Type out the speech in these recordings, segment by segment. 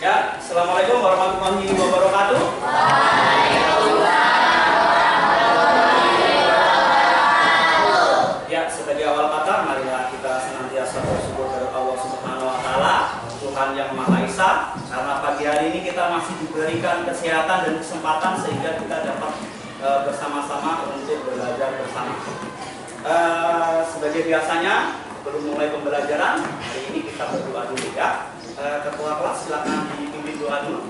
Ya, Assalamualaikum warahmatullahi wabarakatuh. Ya, sebagai awal kata, marilah kita senantiasa bersyukur kepada Allah Subhanahu wa Ta'ala, Tuhan yang Maha Esa, karena pagi hari ini kita masih diberikan kesehatan dan kesempatan sehingga kita dapat bersama-sama untuk belajar bersama. Sebagai biasanya, sebelum mulai pembelajaran, hari ini kita berdoa dulu ya. Ketua kelas silakan dipimpin doa dulu.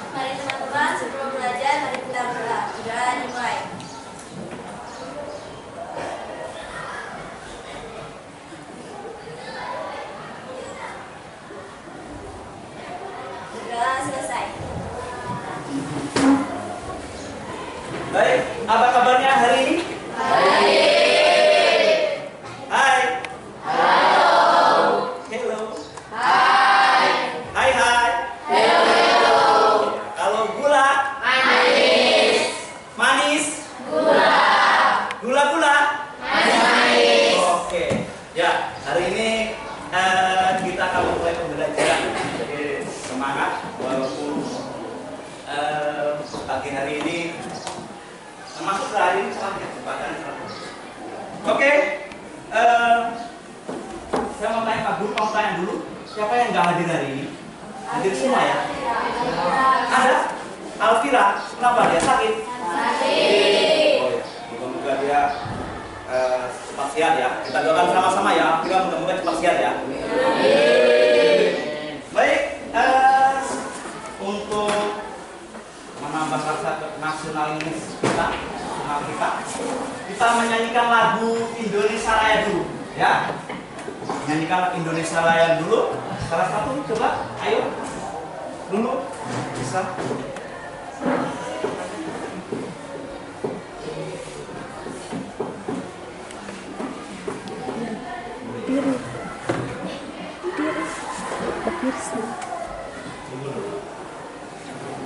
Mari teman-teman, sebelum belajar, mari kita berdoa. Doa dimulai. Doa selesai. Baik, apa kabarnya hari ini? Baik. Hai. Halo. Hello. Hai. Hai hai. Hello. Kalau gula, Manis. manis, Gula. gula-gula. Manis. Oke. Ya, hari ini kita akan mulai pembelajaran. Jadi semangat walaupun pagi hari ini termasuk hari ini terakhir bahkan terakhir. Oke. Saya mau tanya Pak Guru, mau tanya dulu siapa yang nggak hadir hari ini? Hadir semua ya? Ada? Alvira, kenapa dia sakit? Sakit. Oh ya, moga-moga dia cepat sehat ya. Kita doakan sama-sama ya, Alvira moga-moga cepat sehat ya. Baik, untuk menambah rasa nasionalis kita, kita menyanyikan lagu Indonesia Raya dulu, ya. Nyanyikan Indonesia Raya dulu. Salah satu coba, ayo. Dulu bisa.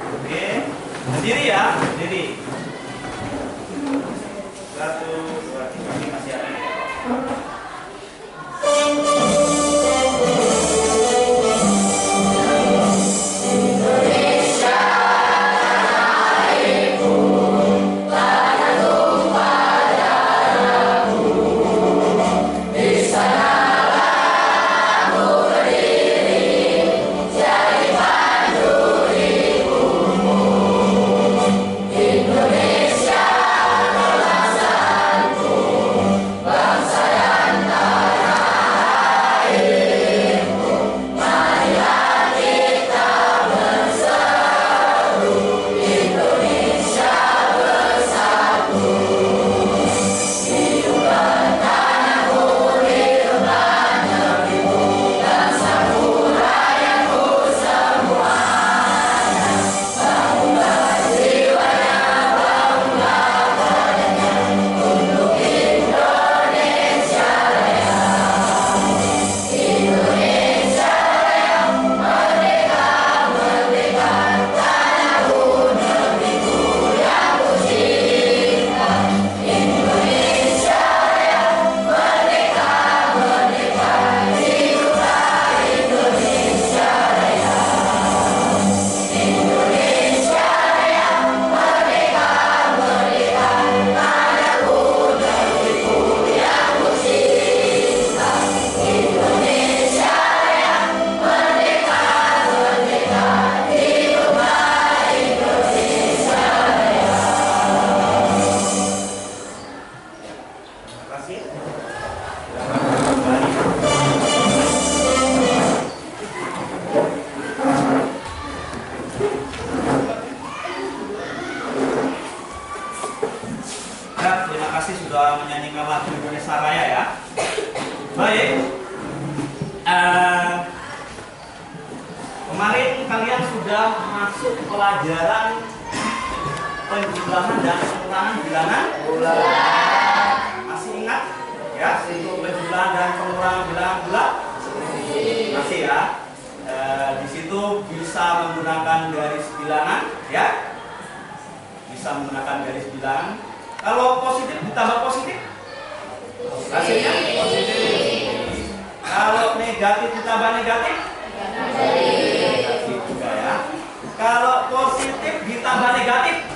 Oke, berdiri ya, berdiri. 1, 2, 3, ini masih ada. Terima kasih sudah menyanyikan lagu Indonesia Raya ya. Baik. Kemarin kalian sudah masuk pelajaran penjumlahan dan pengurangan bilangan. Masih ingat? Ya, itu penjumlahan dan pengurangan bilangan bulat. Masih ya. Di situ bisa menggunakan garis bilangan, ya. Bisa menggunakan garis bilangan. Kalau positif ditambah positif, hasilnya positif. negatif ditambah negatif? Negatif juga ya. Kalau positif ditambah negatif?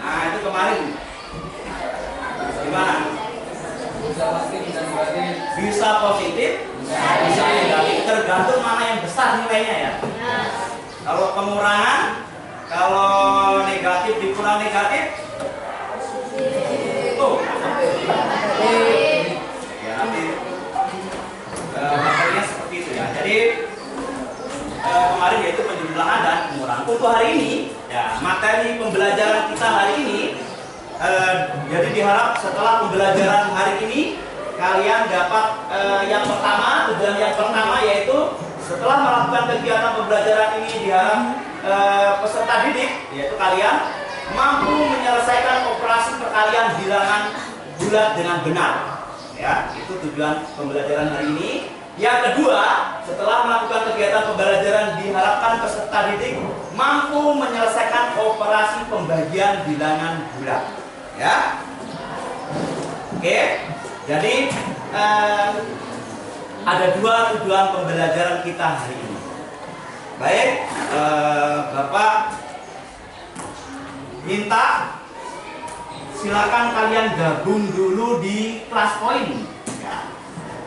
Nah, itu kemarin. Gimana? Bisa positif, bisa negatif. Bisa positif, bisa negatif. Tergantung mana yang besar nilainya ya. Kalau pengurangan, kalau negatif dikurang negatif, tuh. Ya nanti materinya seperti itu ya. Jadi kemarin yaitu penjumlahan dan pengurangan. Untuk hari ini, ya materi pembelajaran kita hari ini. Jadi diharap setelah pembelajaran hari ini kalian dapat yang pertama, tujuan yang pertama yaitu setelah melakukan kegiatan pembelajaran ini diharap peserta didik yaitu kalian mampu menyelesaikan operasi perkalian bilangan bulat dengan benar. Ya, itu tujuan pembelajaran hari ini. Yang kedua, setelah melakukan kegiatan pembelajaran diharapkan peserta didik mampu menyelesaikan operasi pembagian bilangan bulat. Ya, oke. Jadi ada dua tujuan pembelajaran kita hari ini. Baik, Bapak minta silakan kalian gabung dulu di kelas poin. Ya.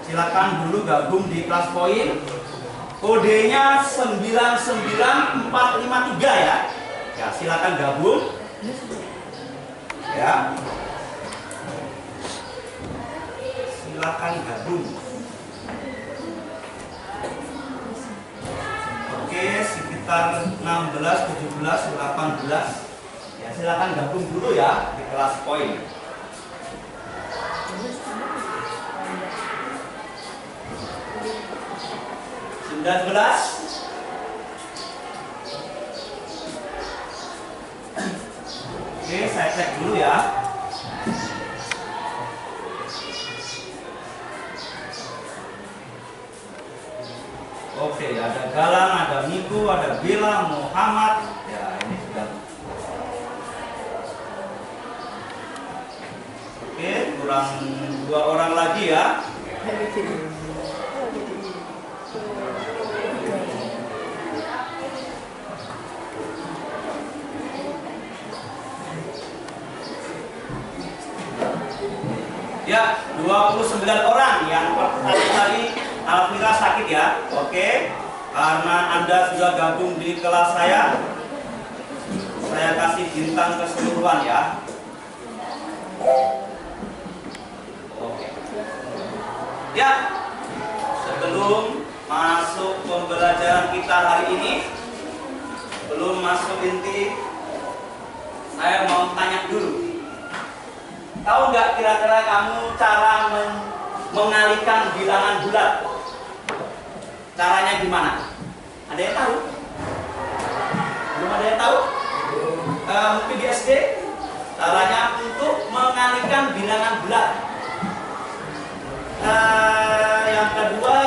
Silakan dulu gabung di kelas poin. Kodenya 99453 ya. Ya, silakan gabung. Ya, silakan gabung. Oke, sekitar 16, 17, 18. Ya, silakan gabung dulu ya di kelas poin. Sudah 11. Oke, saya cek dulu ya. Oke, ada Galang, ada Miku, ada Bila, Muhammad. Ya, ini sudah. Oke, kurang 2 orang lagi ya. Ya, 29 orang. Yang pertama tadi Alvira sakit ya. Oke, karena Anda sudah gabung di kelas saya kasih bintang keseluruhan ya. Oke. Ya, sebelum masuk pembelajaran kita hari ini, belum masuk inti, saya mau tanya dulu. Tahu nggak kira-kira kamu cara mengalihkan bilangan bulat? Caranya gimana? Ada yang tahu? Belum ada yang tahu? Mungkin di SD caranya untuk mengalihkan bilangan bulat. Yang kedua,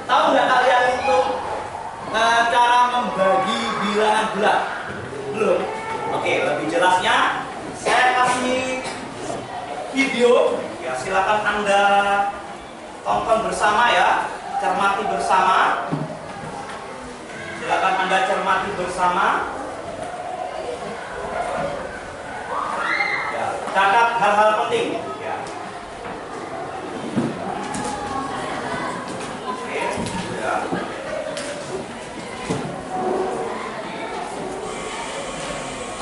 tahu nggak kalian untuk cara membagi bilangan bulat? Belum? Oke, lebih jelasnya saya kasih video ya, silakan Anda tonton bersama ya, cermati bersama. Silakan Anda cermati bersama. Ya, catat hal-hal penting. Ya. Oke, ya.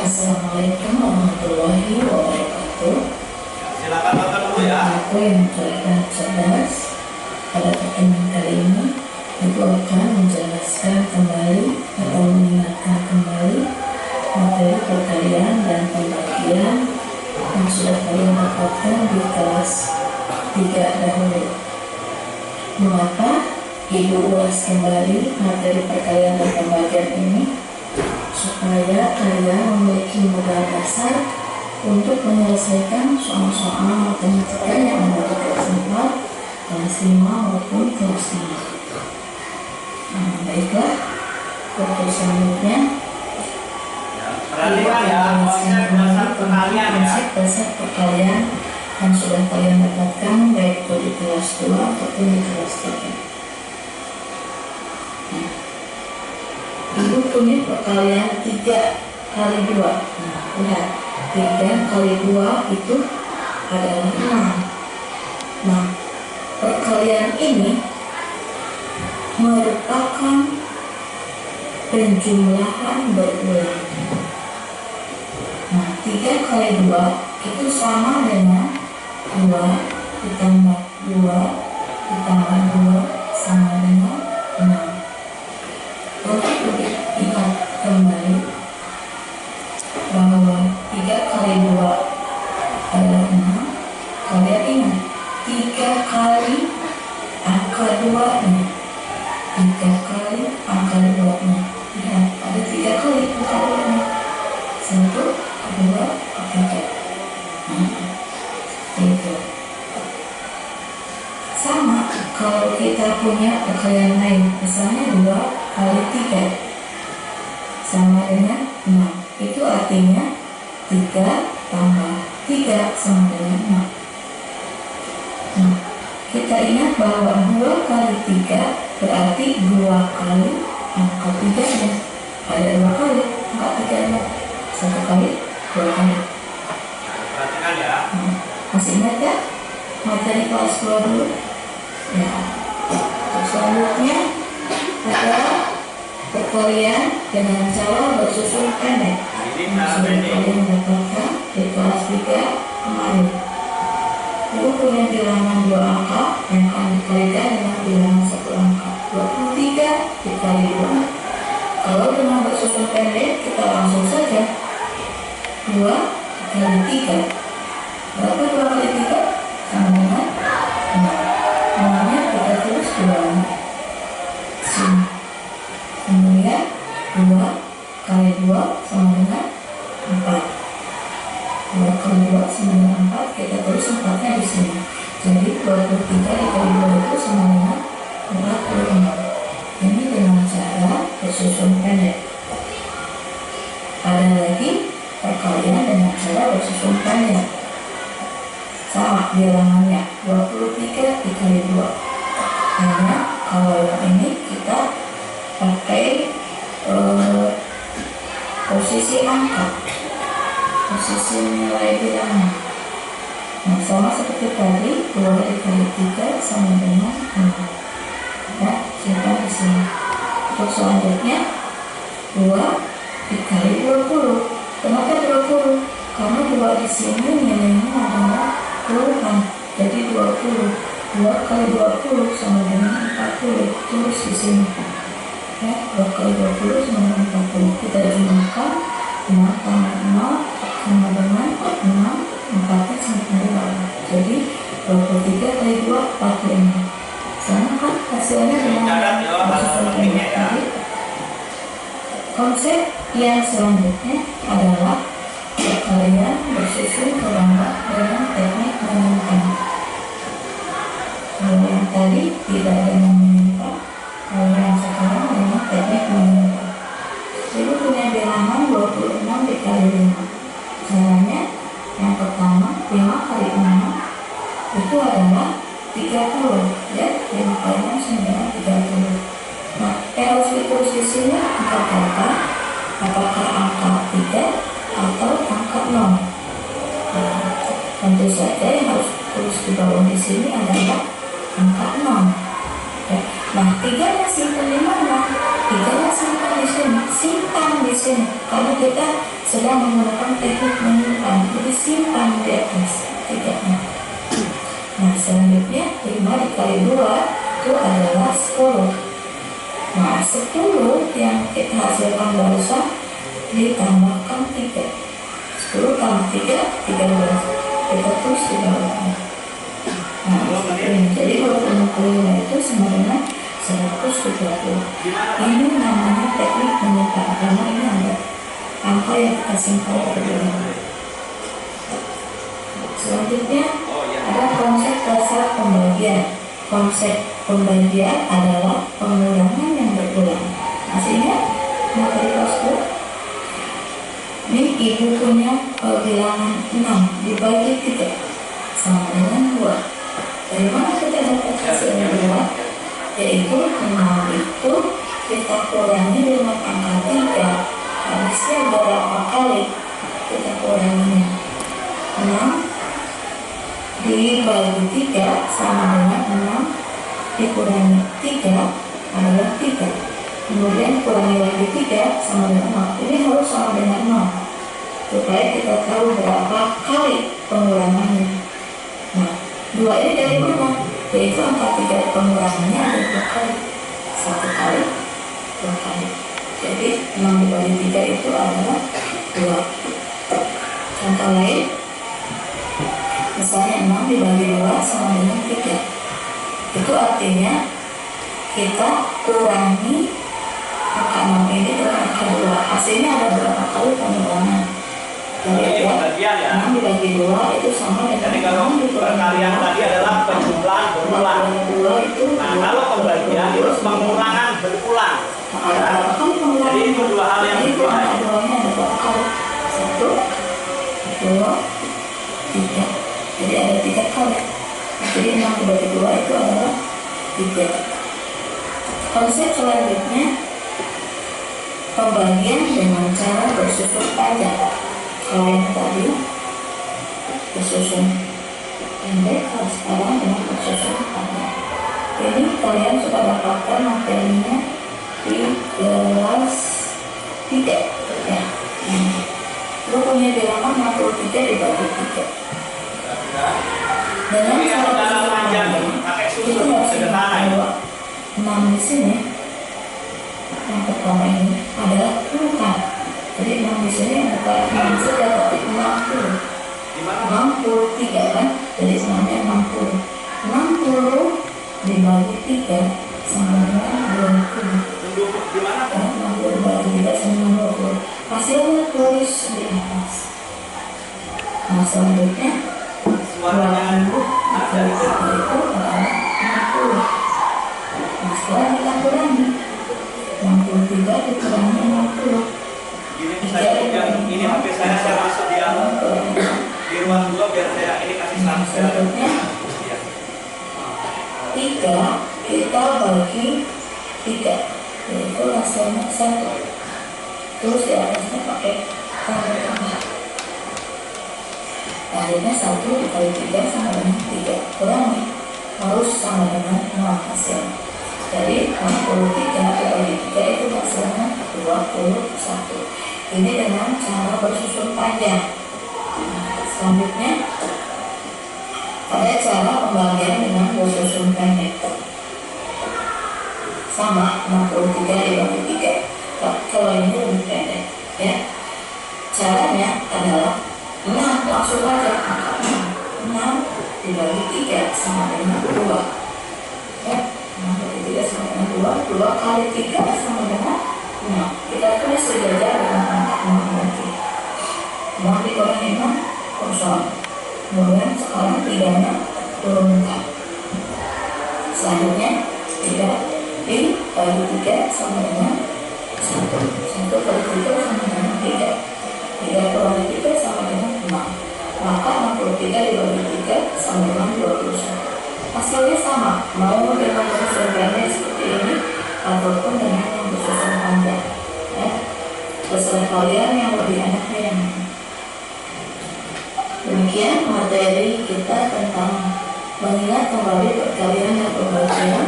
Assalamualaikum warahmatullahi wabarakatuh. Silakan tonton dulu ya. Aku yang menjelaskan cerdas. Pada pertemuan kali ini, Ibu akan menjelaskan kembali atau mengingatkan kembali materi perkalian dan pembagian yang sudah kalian dapatkan di kelas 3 dahulu. Mengapa Ibu ulas kembali materi perkalian dan pembagian ini? Supaya kalian memiliki modal dasar untuk menyelesaikan soal-soal matematika yang ada di kelas 4, kelas 5 maupun kelas 5. Baiklah, untuk selanjutnya Perhatikan ya, konsep dasar perkalian ya. konsep dasar perkalian yang sudah kalian dapatkan baik itu di kelas 2 ataupun di kelas 3. Ibu punya perkalian 3 kali 2. Lihat, 3 kali 2 itu adalah 6. Nah, perkalian ini merupakan penjumlahan berulang. Nah, 3 kali 2 itu sama dengan 2 ditambah 2 ditambah 2 sama dengan 6. Untuk lebih ingat kembali bahwa 3 kali 2 adalah 6. Kalian ingat 3 kali angka 2-nya, 3 kali angka 2-nya. Ya, ada 3 kali angka 2-nya. 1, 2, 3. Itu sama kalau kita punya perkalian lain, misalnya 2 kali 3 sama dengan 6. Itu artinya 3 tambah 3 sama dengan 6. Nah, kita ingat bahwa 2 kali 3 berarti 2 kali angka 3-nya. Ada 2 kali angka 3-nya. 1 kali, 2 kali. Perhatikan ya. Masih ingat ya? Materi kelas 2 dulu. Ya. Terus selanjutnya adalah perkalian dengan cara bersusun pendek. Ini Sudah kalian dapatkan di kelas 3 kemarin. Ibu punya bilangan 2 angka yang akan dikalikan dengan bilangan 1 angka. 23 dikali 2. Kalau dengan bersusun pendek, kita langsung saja 2 kali 3. Berapa 2 kali 3? Sama dengan 6. Namanya kita tulis 2 sini. Kemudian 2 kali 2 sama dengan 4. 2 kali 2 sama dengan 4, kita tulis 4-nya di sini. Jadi 23 dikali 2 itu sama dengan 46. Ini dengan cara bersusun pendek. Ada lagi perkalian dengan cara bersusun pendek. Sama bilangannya 23 dikali 2. Hanya kalau yang ini kita pakai posisi angka, posisi nilai bilangan. Nah, sama seperti tadi, 2 dikali 3 sama dengan 6. Ya, simpan di sini. Untuk selanjutnya 2 dikali 20. Kenapa 20? Karena 2 di sini nilainya adalah puluhan. Jadi 20. 2 kali 20 sama dengan 40. Tulis di sini. Ya, 2 kali 20 sama dengan 40. Kita jumlahkan 6 tambah 0 sama dengan 6, 4-nya sama dengan 8. Jadi 23 kali 2, 45. Sama kan hasilnya dengan konsep yang selanjutnya adalah perkalian bersusun kerangka dengan teknik menyimpang. Kalau yang tadi tidak dengan menyimpang, kalau yang sekarang dengan teknik menyimpang. Ibu punya bilangan 26 dikali 5. Caranya yang pertama 5 kali 6 itu adalah 30. Ya, 5 kali 6 sama dengan 30. Nah, yang harus ditulis di sini angka berapa? Apakah angka 3 atau angka 0? Nah, tentu saja yang harus tulis di bawah di sini adalah angka 0. Ya. Nah, 3-nya simpan di mana? 3-nya simpan di sini. Simpan di sini. Karena kita sedang menggunakan teknik menyimpan. Jadi simpan di atas 3-nya. Nah, selanjutnya 5 dikali 2 itu adalah 10. Nah, 10 yang kita hasilkan barusan ditambahkan 3. 10 tambah 3, 13. Kita tulis di bawahnya. Nah, jadi 26 kali 5 itu sama dengan 130. Ini namanya teknik menyimpan, karena ini ada angka yang kita simpan berbeda. Selanjutnya ada konsep dasar pembagian. Konsep pembagian adalah pengulangan yang berulang. Masih ingat materi kelas 2? Ini ibu punya bilangan 6 dibagi 3 sama dengan 2. Dari mana kita dapat hasilnya 2? Yaitu 6 itu dikurangi 3 adalah 3. Kemudian kurangi lagi 3 sama dengan 0. Ini harus sama dengan 0 supaya kita tahu berapa kali pengurangannya. Nah, 2 ini dari mana? Yaitu angka 3 pengurangannya ada 2 kali. 1 kali, 2 kali. Jadi 6 dibagi 3 itu adalah 2. Contoh lain, misalnya 6 dibagi 2 sama dengan 3. Itu artinya kita kurangi angka 6 ini dengan angka 2. Hasilnya ada berapa kali pengurangan? Jadi Ini pembagian ya. 6 dibagi 2 itu sama dengan Jadi kalau 6 dikurangi perkalian 2. tadi adalah penjumlahan berulang. 2 itu Nah, kalau pembagian itu pengurangan berulang. ada berapa kali pengurangan? Jadi itu dua hal yang Jadi itu berbeda. angka 2-nya ada berapa kali? 1, 2, 3. Jadi ada 3 kali. Jadi 6 dibagi 2 itu adalah 3. Konsep selanjutnya, pembagian dengan cara bersusun panjang. Kalau yang tadi bersusun pendek, kalau sekarang dengan bersusun panjang. Ini kalian sudah dapatkan materinya di kelas 3 ya. Bukunya bilangan 63 dibagi 3. Dengan Ini cara kalau dalam bersusun panjang panjang pakai itu susun harus sederhana ya. bahwa 6 di sini yang pertama ini adalah urutan. Jadi 6 di sini bukan 6 saja tapi 60. Di mana? 63 kan? Jadi 6-nya 60. 60 dibagi 3 sama dengan 20. Tunggu di mana? Karena 60 dibagi 3 sama dengan 20. Hasilnya tulis di atas. Nah, selanjutnya Suaranya ada di sini. itu adalah 60. Nah, setelah kita kurangi 63 dikurangi 60. Ini bisa juga. Ini HP saya masuk di di ruang dua biar saya ini kasih Nah, 100. selanjutnya Ya. 3 kita bagi 3, yaitu hasilnya 1. Terus di atasnya pakai tanda tambah. Akhirnya 1 dikali 3 sama dengan 3. Kurangi harus sama dengan 0 hasil. Jadi 63 dibagi 3 itu hasilnya 21. Ini dengan cara bersusun panjang. Nah, selanjutnya ada cara pembagian dengan bersusun pendek. Sama 63 dibagi 3. Kalau ini lebih pendek ya. Caranya adalah 6 langsung aja angka 6 dibagi 3 sama dengan 2 ya. 6 dibagi 3 sama dengan 2. 2 kali 3 sama dengan 6. Kita tulis sejajar dengan angka 6 lagi. 6 dikurangi 6 kosong. Kemudian sekarang 3-nya turunkan. Selanjutnya 3 dibagi 3 sama dengan 1. 1 kali 3 sama dengan 3. 3 kurangi 3 sama dengan 6. Maka 63 dibagi 3 sama dengan 21. Hasilnya sama, mau dengan bersusun pendek seperti ini ataupun dengan yang bersusun panjang ya. Terserah kalian yang lebih enaknya yang mana. Demikian materi kita tentang mengingat kembali perkalian dan pembagian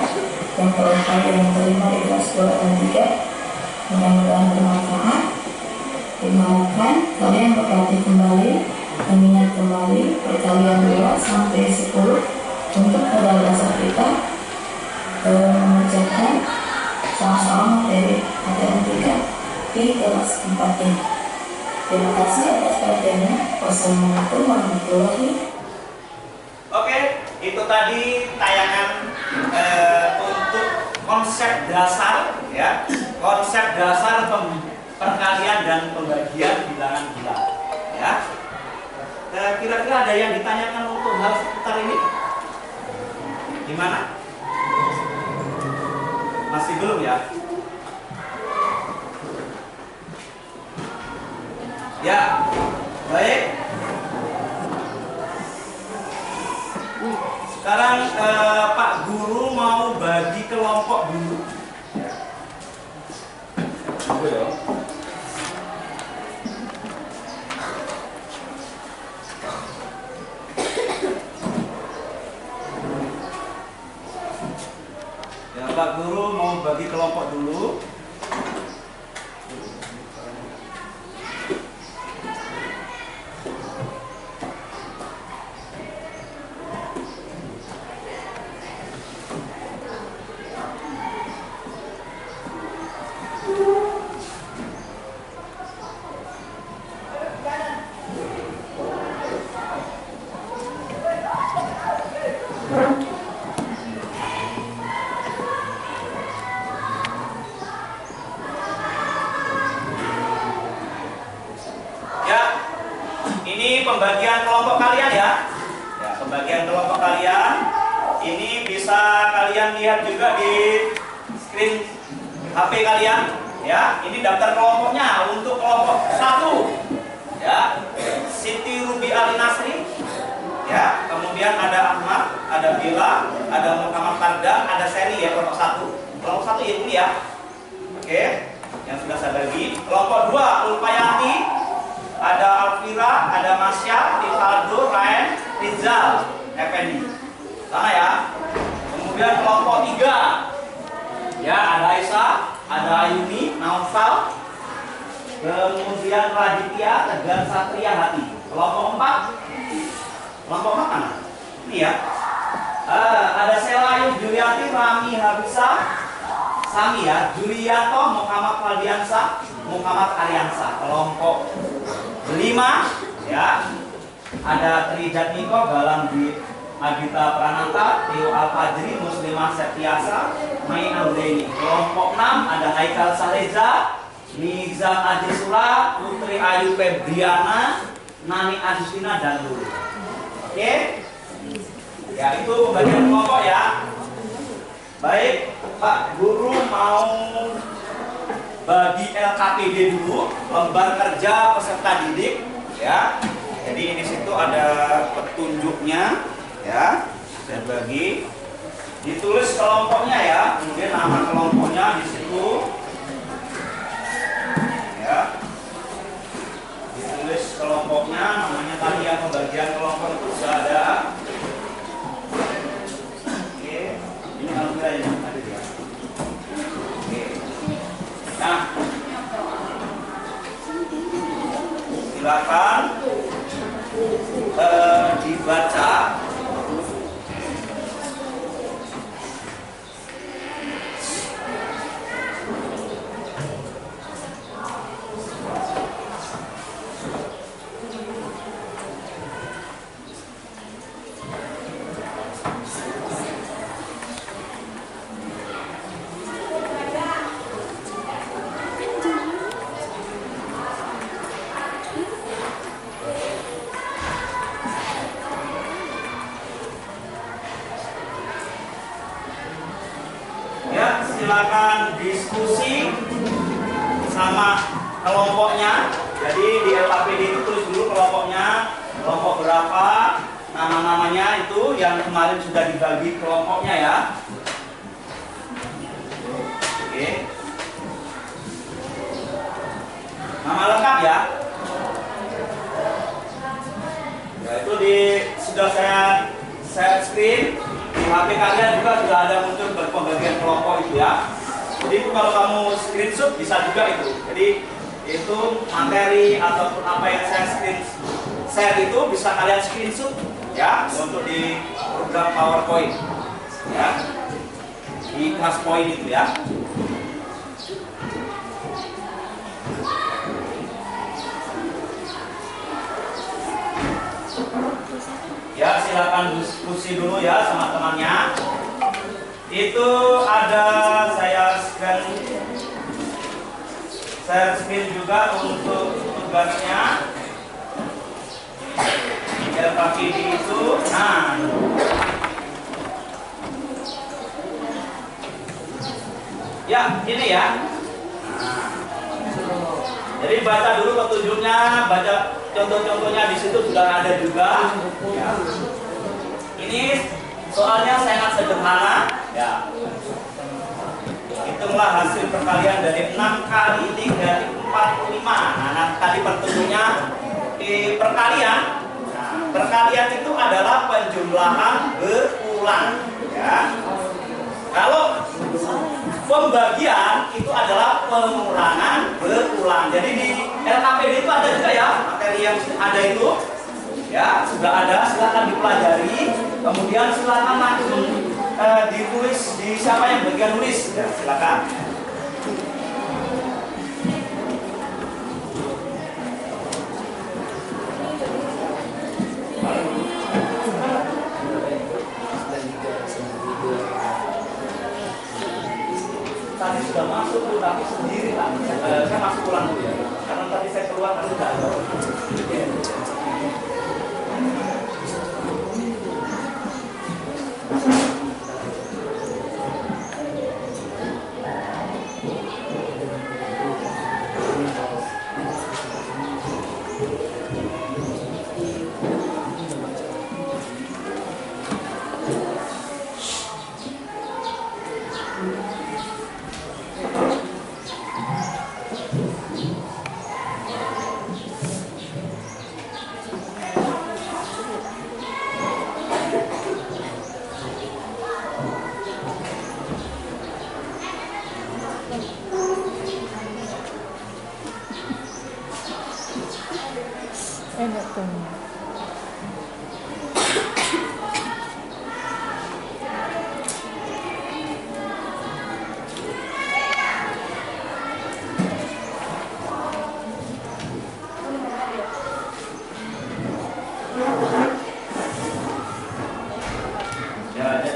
yang telah kalian terima di kelas 2 dan 3. Mudah-mudahan bermanfaat. Diharapkan kalian berlatih kembali, mengingat kembali perkalian 2 sampai 10 untuk modal dasar kita mengerjakan sama-sama materi pelajaran 3 di kelas 4 ini. Terima kasih atas perhatiannya. Wassalamualaikum warahmatullahi wabarakatuh. Oke, itu tadi tayangan untuk konsep dasar ya, konsep dasar perkalian dan pembagian bilangan bulat ya. Kira-kira ada yang ditanyakan untuk hal seputar ini? Gimana? Masih belum ya? Ya, baik. Sekarang Pak Guru mau bagi kelompok dulu. Ya, Pak Guru mau bagi kelompok dulu. Pembagian kelompok kalian ya. Ya, pembagian kelompok kalian ini bisa kalian lihat juga di screen HP kalian ya. Ini daftar kelompoknya untuk kelompok 1 ya, Siti Rubi Ali Nasri ya, kemudian ada Ahmad, ada Bila, ada Muhammad Kardang, ada Seri ya, kelompok 1. Kelompok 1 ya ini ya. Oke, yang sudah saya bagi. Kelompok 2 Ulpayanti, ada Alvira, ada Masya, Rivaldo, Ryan, Rizal, Effendi. Sana ya. Kemudian kelompok 3 ya, ada Aisyah, ada Ayuni, Naufal, kemudian Raditya, Tegar Satria Hati. Kelompok 4 mana? Ini ya. Ada Selayu, Julianti, Rami, Habisa, Sami ya, Julianto, Muhammad Faldiansa, Muhammad Aryansa. Kelompok 5 ya, ada Tri Jatmiko, Galang Dwi Agita Prananta, Tio Alfajri, Muslimah Septiasa, Mai Anggreni. Kelompok 6 ada Haikal Saleza, Nizam Ajisula, Putri Ayu Febriana, Nani Agustina dan Lulu. Oke? Ya, itu pembagian kelompok ya. Baik, Pak Guru mau bagi LKPD dulu, lembar kerja peserta didik ya. Jadi di situ ada petunjuknya ya. Saya bagi, ditulis kelompoknya ya, kemudian nama kelompoknya di situ ya. Ditulis kelompoknya, namanya tadi yang pembagian kelompok itu sudah ada. Oke, ini alhamdulillah ini ada ya. Oke. Nah, silakan dibaca. Silakan diskusi sama kelompoknya. Jadi di LKPD itu tulis dulu kelompoknya, kelompok berapa, nama-namanya itu yang kemarin sudah dibagi kelompoknya ya. Oke. Nama lengkap ya. Ya itu sudah saya share screen. Di HP kalian juga sudah ada muncul pembagian kelompok itu ya. Jadi itu kalau kamu screenshot bisa juga itu. Jadi itu materi ataupun apa yang saya share itu bisa kalian screenshot ya untuk di program PowerPoint ya, di kelas point itu ya. Ya, silakan diskusi dulu ya sama temannya. Itu ada saya share screen juga untuk tugasnya. LKPD itu, nah, ya ini ya. Jadi baca dulu petunjuknya, baca contoh-contohnya di situ sudah ada juga. Ya. Ini soalnya sangat sederhana. Ya. Hitunglah hasil perkalian dari 6 kali 3 dari 45. Nah, tadi petunjuknya di perkalian. Nah, perkalian itu adalah penjumlahan berulang. Ya. Kalau pembagian itu adalah pengurangan berulang. Jadi di LKPD itu ada juga ya materi yang ada itu ya, sudah ada, silakan dipelajari. Kemudian silakan langsung ditulis di siapa yang bagian nulis ya, silakan. Tadi sudah masuk tuh, tapi sendiri lah. Saya masuk pulang dulu ya, karena tadi saya keluar kan udah ada.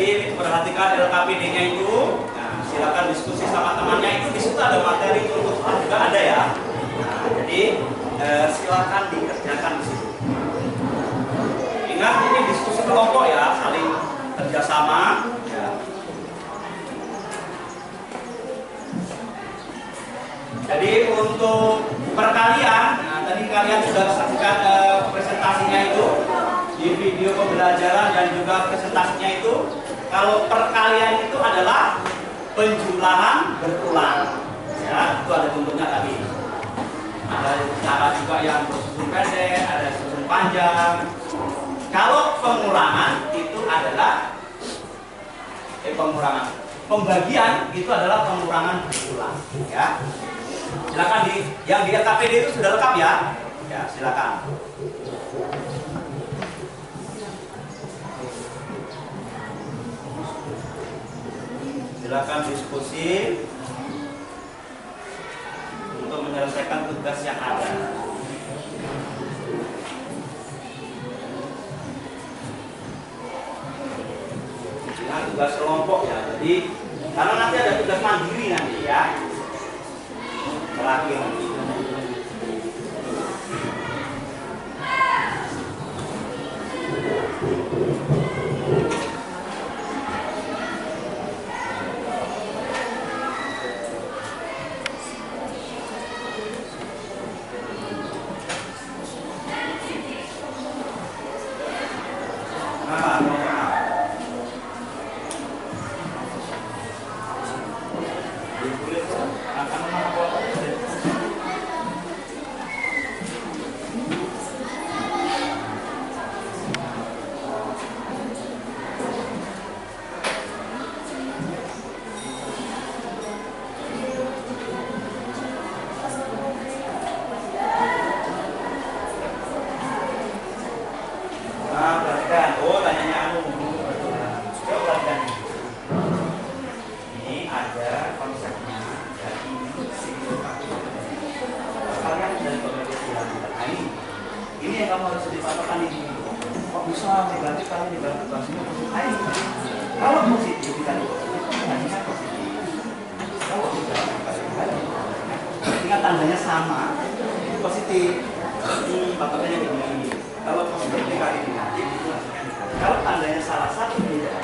Jadi perhatikan LKPD-nya itu. Nah, silakan diskusi sama temannya, itu di situ ada materi untuk juga ada ya. Nah, jadi silakan dikerjakan di situ. Ingat ini diskusi kelompok ya, saling kerjasama. Ya. Jadi untuk perkalian, nah, tadi kalian sudah saksikan presentasinya itu di video pembelajaran dan juga presentasinya itu. Kalau perkalian itu adalah penjumlahan berulang, ya, itu ada bentuknya tadi. Ada cara juga yang bersusun pendek, ada susun panjang. Kalau pengurangan itu adalah pembagian itu adalah pengurangan berulang, ya. Silakan yang di LKPD itu sudah lengkap ya, ya silakan. Silakan diskusi untuk menyelesaikan tugas yang ada. Dengan tugas kelompok ya. Jadi karena nanti ada tugas mandiri nanti ya. Terakhir nanti. Kamu harus dipatokan ini. Kok bisa negatif kalau negatif langsung positif? Kalau positif kita positif, positif. Kalau tidak, ingat tandanya sama, itu positif. Patokannya begini. Kalau positif dikali negatif, itu hasilnya negatif. Kalau tandanya salah satu beda,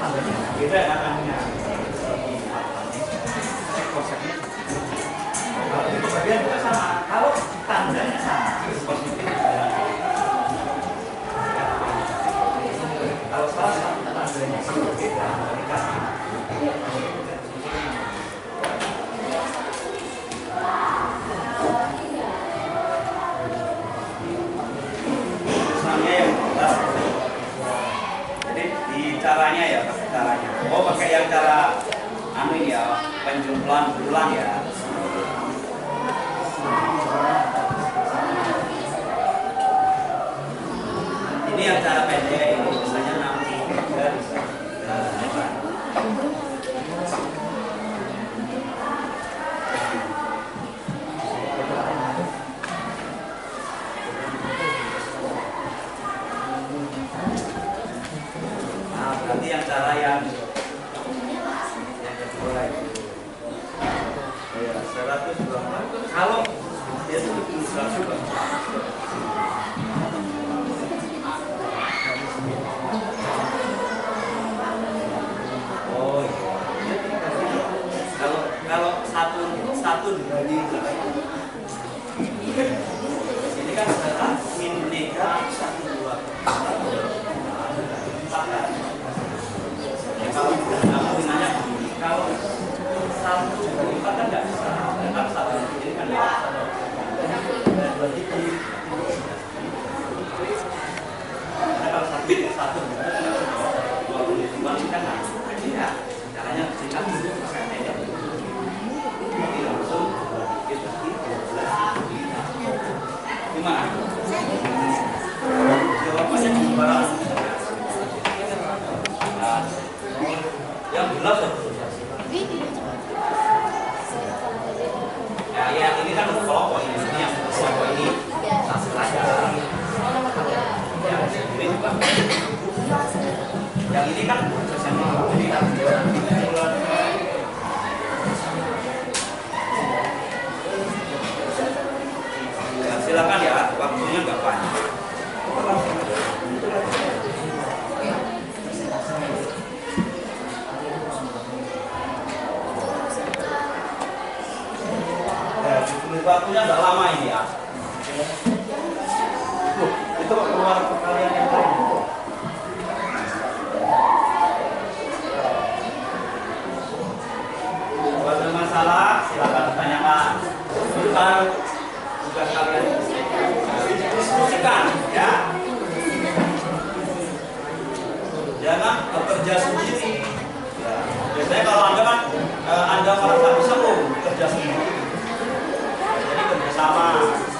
tandanya beda katanya. Konsepnya. Kalau itu bagian juga sama, kalau tandanya sama, positif dan kalau salah satu tandanya berbeda, negatif. Misalnya yang 12, jadi caranya. Oh, pakai yang cara ini ya, penjumlahan bulan ya. Ini yang cara pendek, ini biasanya 63 bisa. Berarti yang cara yang kedua itu 100 kalau dia itu bisa juga. Oh iya. Kalau satu dibagi ini kan sekarang min nega 1 2 kalau kamu nanya kalau 1 4 kan nggak bisa kan 1 ini kan ya 2 digit kalau 1 kan ya caranya singkat pakai meja jadi langsung 2 digit lagi 12 gimana? Jawabannya sembarang yang jelas ya ini kan untuk kelompok ini yang kelompok ini hasil aja ini juga yang ini kan ini kan ya, silakan ya waktunya nggak banyak. Waktunya nggak lama ini ya. Itu keluar perkalian yang lain. Kalau ada masalah silakan ditanyakan. Itu kan tugas kalian diskusikan ya. Jangan bekerja sendiri. Ya. Biasanya kalau anda kan anda merasa bisa bekerja sendiri. Sama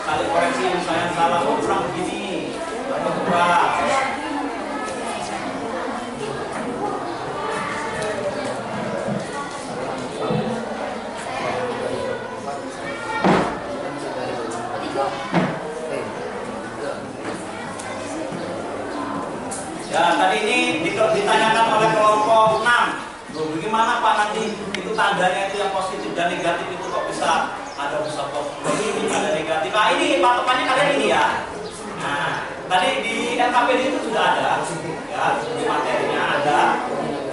kali koreksi misalnya salah kurang begini atau kurang ya tadi ini ditanyakan oleh kelompok 6 bagaimana Pak nanti itu tandanya itu yang positif dan negatif itu kok bisa ada bisa positif, ada negatif. Nah ini patokannya kalian ini ya. Nah tadi di LKPD itu sudah ada, ya di materinya ada.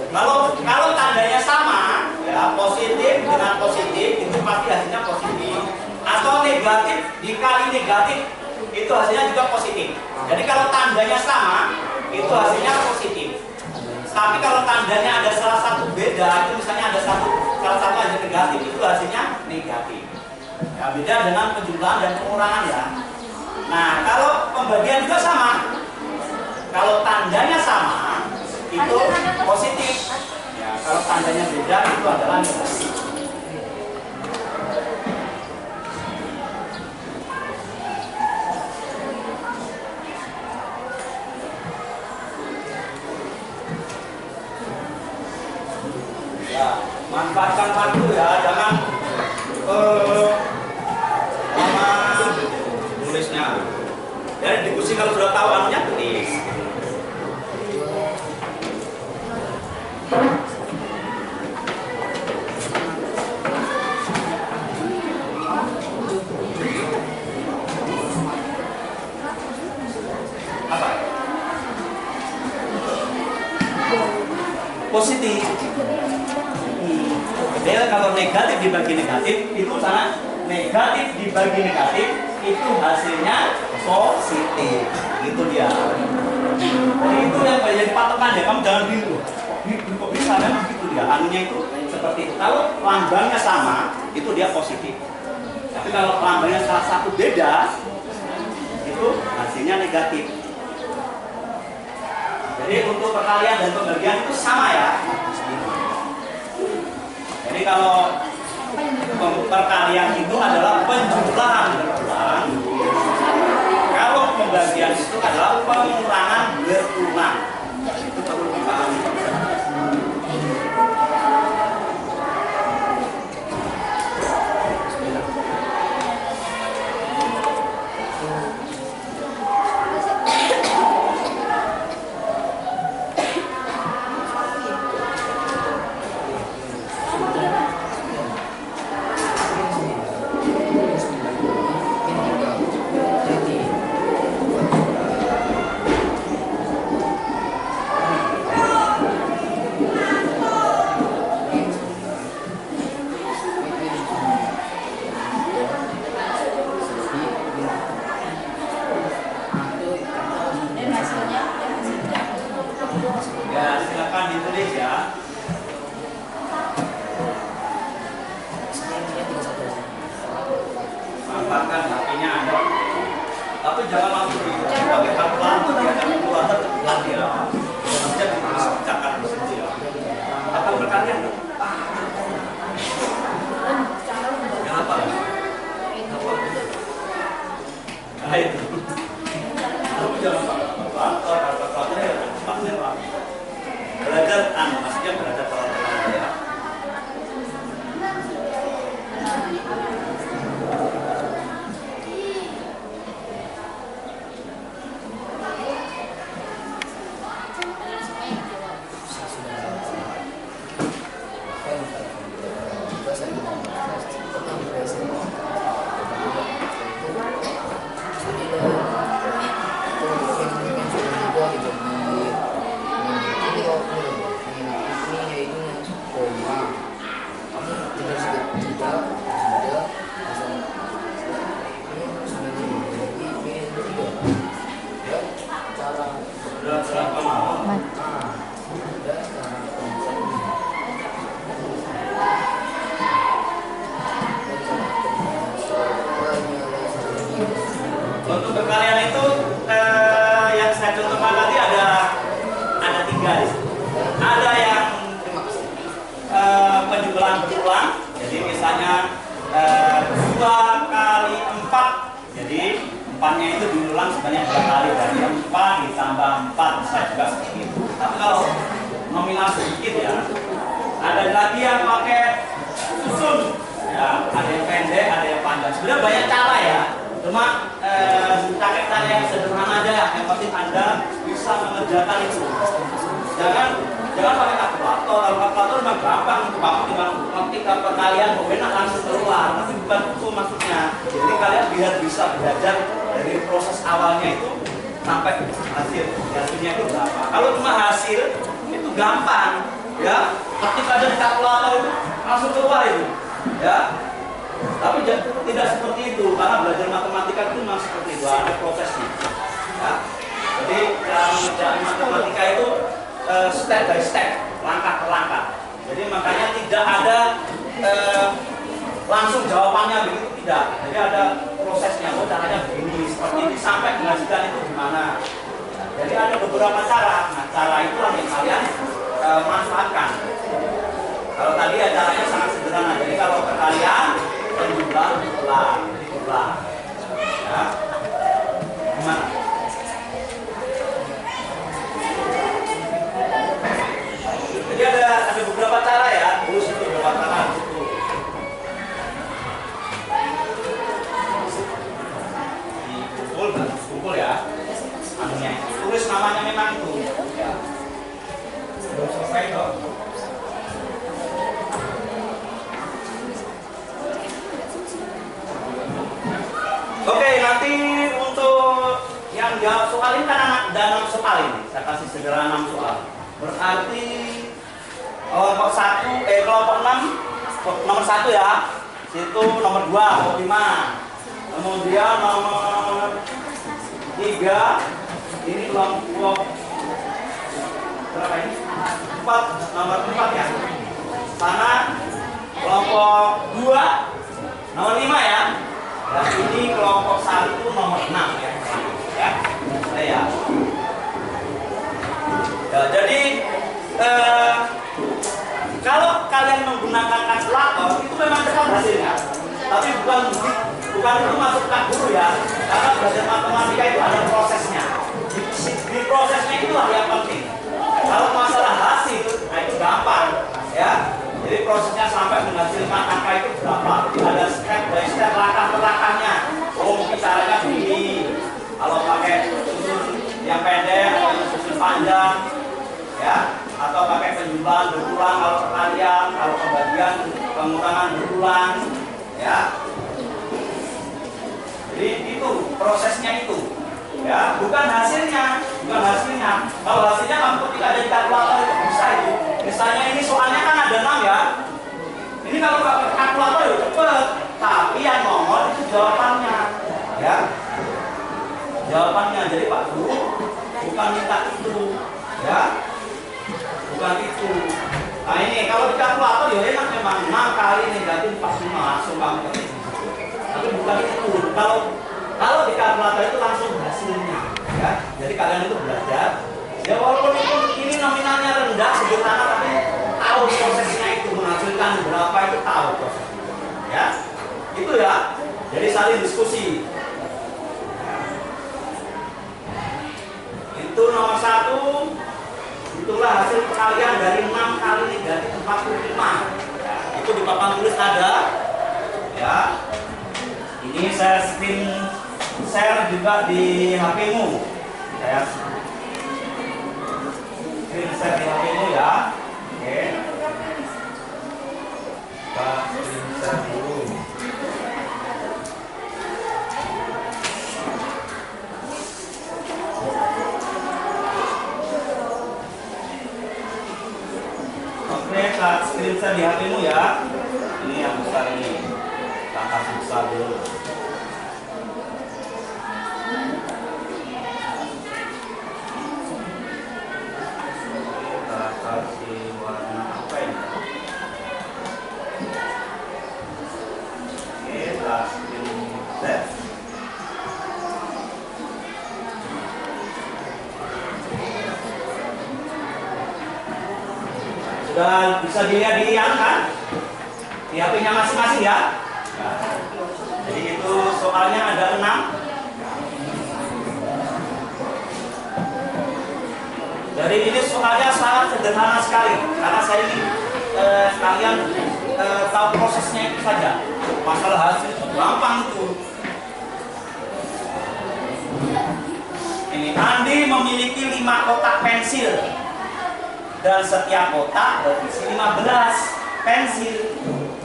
Kalau tandanya sama, ya positif dengan positif itu pasti hasilnya positif. Atau negatif dikali negatif itu hasilnya juga positif. Jadi kalau tandanya sama itu hasilnya positif. Tapi kalau tandanya ada salah satu beda, itu misalnya ada salah satu aja negatif itu hasilnya negatif. Ya, beda dengan penjumlahan dan pengurangan ya. Nah, kalau pembagian juga sama. Kalau tandanya sama, itu positif. Ya, kalau tandanya beda, itu adalah negatif. Ya, manfaatkan waktu ya, jangan tulisnya. Jadi diskusi kalau sudah tahu anunya tulis. Apa? Positif. Beda kalau negatif dibagi negatif itu sana negatif dibagi negatif itu hasilnya positif, gitu dia. Jadi itu yang jadi patokan ya, kamu jangan bingung. Kok bisa memang gitu dia, anunya itu seperti itu. Kalau lambangnya sama, itu dia positif. Tapi kalau lambangnya salah satu beda, itu hasilnya negatif. Jadi Jadi untuk perkalian dan pembagian itu sama ya. Jadi kalau perkalian itu adalah penjumlahan berulang, kalau pembagian itu adalah pengurangan berulang. Itu perlu dipahami. Ya, silakan ditulis ya. Manfaatkan HP-nya Anda. Tapi jangan langsung pakai kalkulator ya, kalkulator cepat ya. Maksudnya dicatat di situ ya. Atau berkalian. Kenapa? Nah itu. Tapi jangan pakai kalkulator ya, cepatnya Pak. Belajar maksudnya belajar pelan-pelan ya. Untuk perkalian itu yang saya contohkan tadi ada 3 di situ. Ada yang penjumlahan berulang, jadi misalnya 2 kali 4, jadi 4-nya itu diulang sebanyak 2 kali, dari 4 ditambah 4 bisa juga seperti itu. Tapi kalau nominal sedikit ya, ada lagi yang pakai susun, ya, ada yang pendek, ada yang panjang. Sebenarnya banyak cara ya. Cuma pakai cara yang sederhana aja ya. Yang penting Anda bisa mengerjakan itu. Jangan pakai kalkulator. Kalau kalkulator memang gampang, kamu tinggal ketik perkalian, enak langsung keluar. Tapi bukan itu maksudnya. Jadi kalian biar bisa belajar dari proses awalnya itu sampai hasil. Hasilnya itu berapa? Kalau cuma hasil itu gampang, ya. Ketik aja di kalkulator itu langsung keluar itu, ya. Tapi tidak seperti itu, karena belajar matematika itu memang seperti itu, ada prosesnya. Ya. Jadi cara mengerjakan matematika itu step by step, langkah per langkah. Jadi makanya tidak ada langsung jawabannya begitu, tidak. Jadi ada prosesnya, caranya begini, seperti ini sampai menghasilkan itu gimana. Jadi ada beberapa cara. Nah, cara itulah yang kalian manfaatkan. Kalau tadi ya caranya sangat sederhana. Jadi kalau perkalian penjumlahan ulang. Ya. Gimana? Jadi ada beberapa cara ya. Terus itu beberapa cara. Dikumpul ya. Anunya. Tulis namanya memang itu. Ya. Belum selesai kok. Oke, nanti untuk yang jawab soal ini kan ada 6 soal ini. Saya kasih segera 6 soal. Berarti kelompok 6 nomor 1 ya. Situ nomor 2, nomor 5. Kemudian nomor 3 ini kelompok berapa ini? 4, nomor 4 ya. Sana kelompok 2 nomor 5 ya. Dan ini kelompok 1 nomor 6 ya. Ya. bukan itu masukkan guru ya, karena belajar matematika itu ada prosesnya. Di prosesnya itulah yang penting. Kalau masalah hasil, nah itu gampang ya. Jadi prosesnya sampai menghasilkan angka itu berapa? Ada step by step, langkah per langkahnya. Oh, caranya begini. Kalau pakai susun yang pendek atau susun panjang, ya, atau pakai penjumlahan berulang kalau perkalian, kalau pembagian pengurangan berulang, ya. Jadi itu prosesnya itu, ya, bukan hasilnya, bukan hasilnya. Kalau hasilnya kamu ketika ada di kalkulator itu bisa itu. Misalnya ini soalnya kan ada 6 ya. Ini kalau pakai kalkulator ya cepet, tapi yang nomor itu jawabannya, ya. Jawabannya. Jadi Pak Guru bukan minta itu, ya. Bukan itu. Nah ini kalau di kalkulator ya enak memang 6 kali negatif 45 langsung kamu ketik. Tapi bukan itu. Kalau di kalkulator itu langsung hasilnya, ya. Jadi kalian itu belajar. Ya walaupun itu ini nominalnya rendah sederhana, tapi tahu prosesnya itu menghasilkan berapa itu tahu prosesnya, ya. Itu ya. Jadi saling diskusi. Itu nomor 1. Itulah hasil perkalian dari 6 kali negatif 45. Ya, itu di papan tulis ada. Ya. Ini saya screen share juga di HP-mu. Saya screen share di HP-mu ya. Oke. Kita screen share dulu. Oke, kita screen share di HP-mu ya. Ini yang besar ini. Kita kasih besar dulu. Kita kasih warna apa ini? Oke, kita screen share. Sudah bisa dilihat di yang kan? Di HP-nya masing-masing ya. Jadi itu soalnya ada 6. Jadi ini soalnya sangat sederhana sekali karena saya ingin kalian tahu prosesnya itu saja. Masalah hasil itu gampang itu. Ini Andi memiliki 5 kotak pensil dan setiap kotak berisi 15 pensil.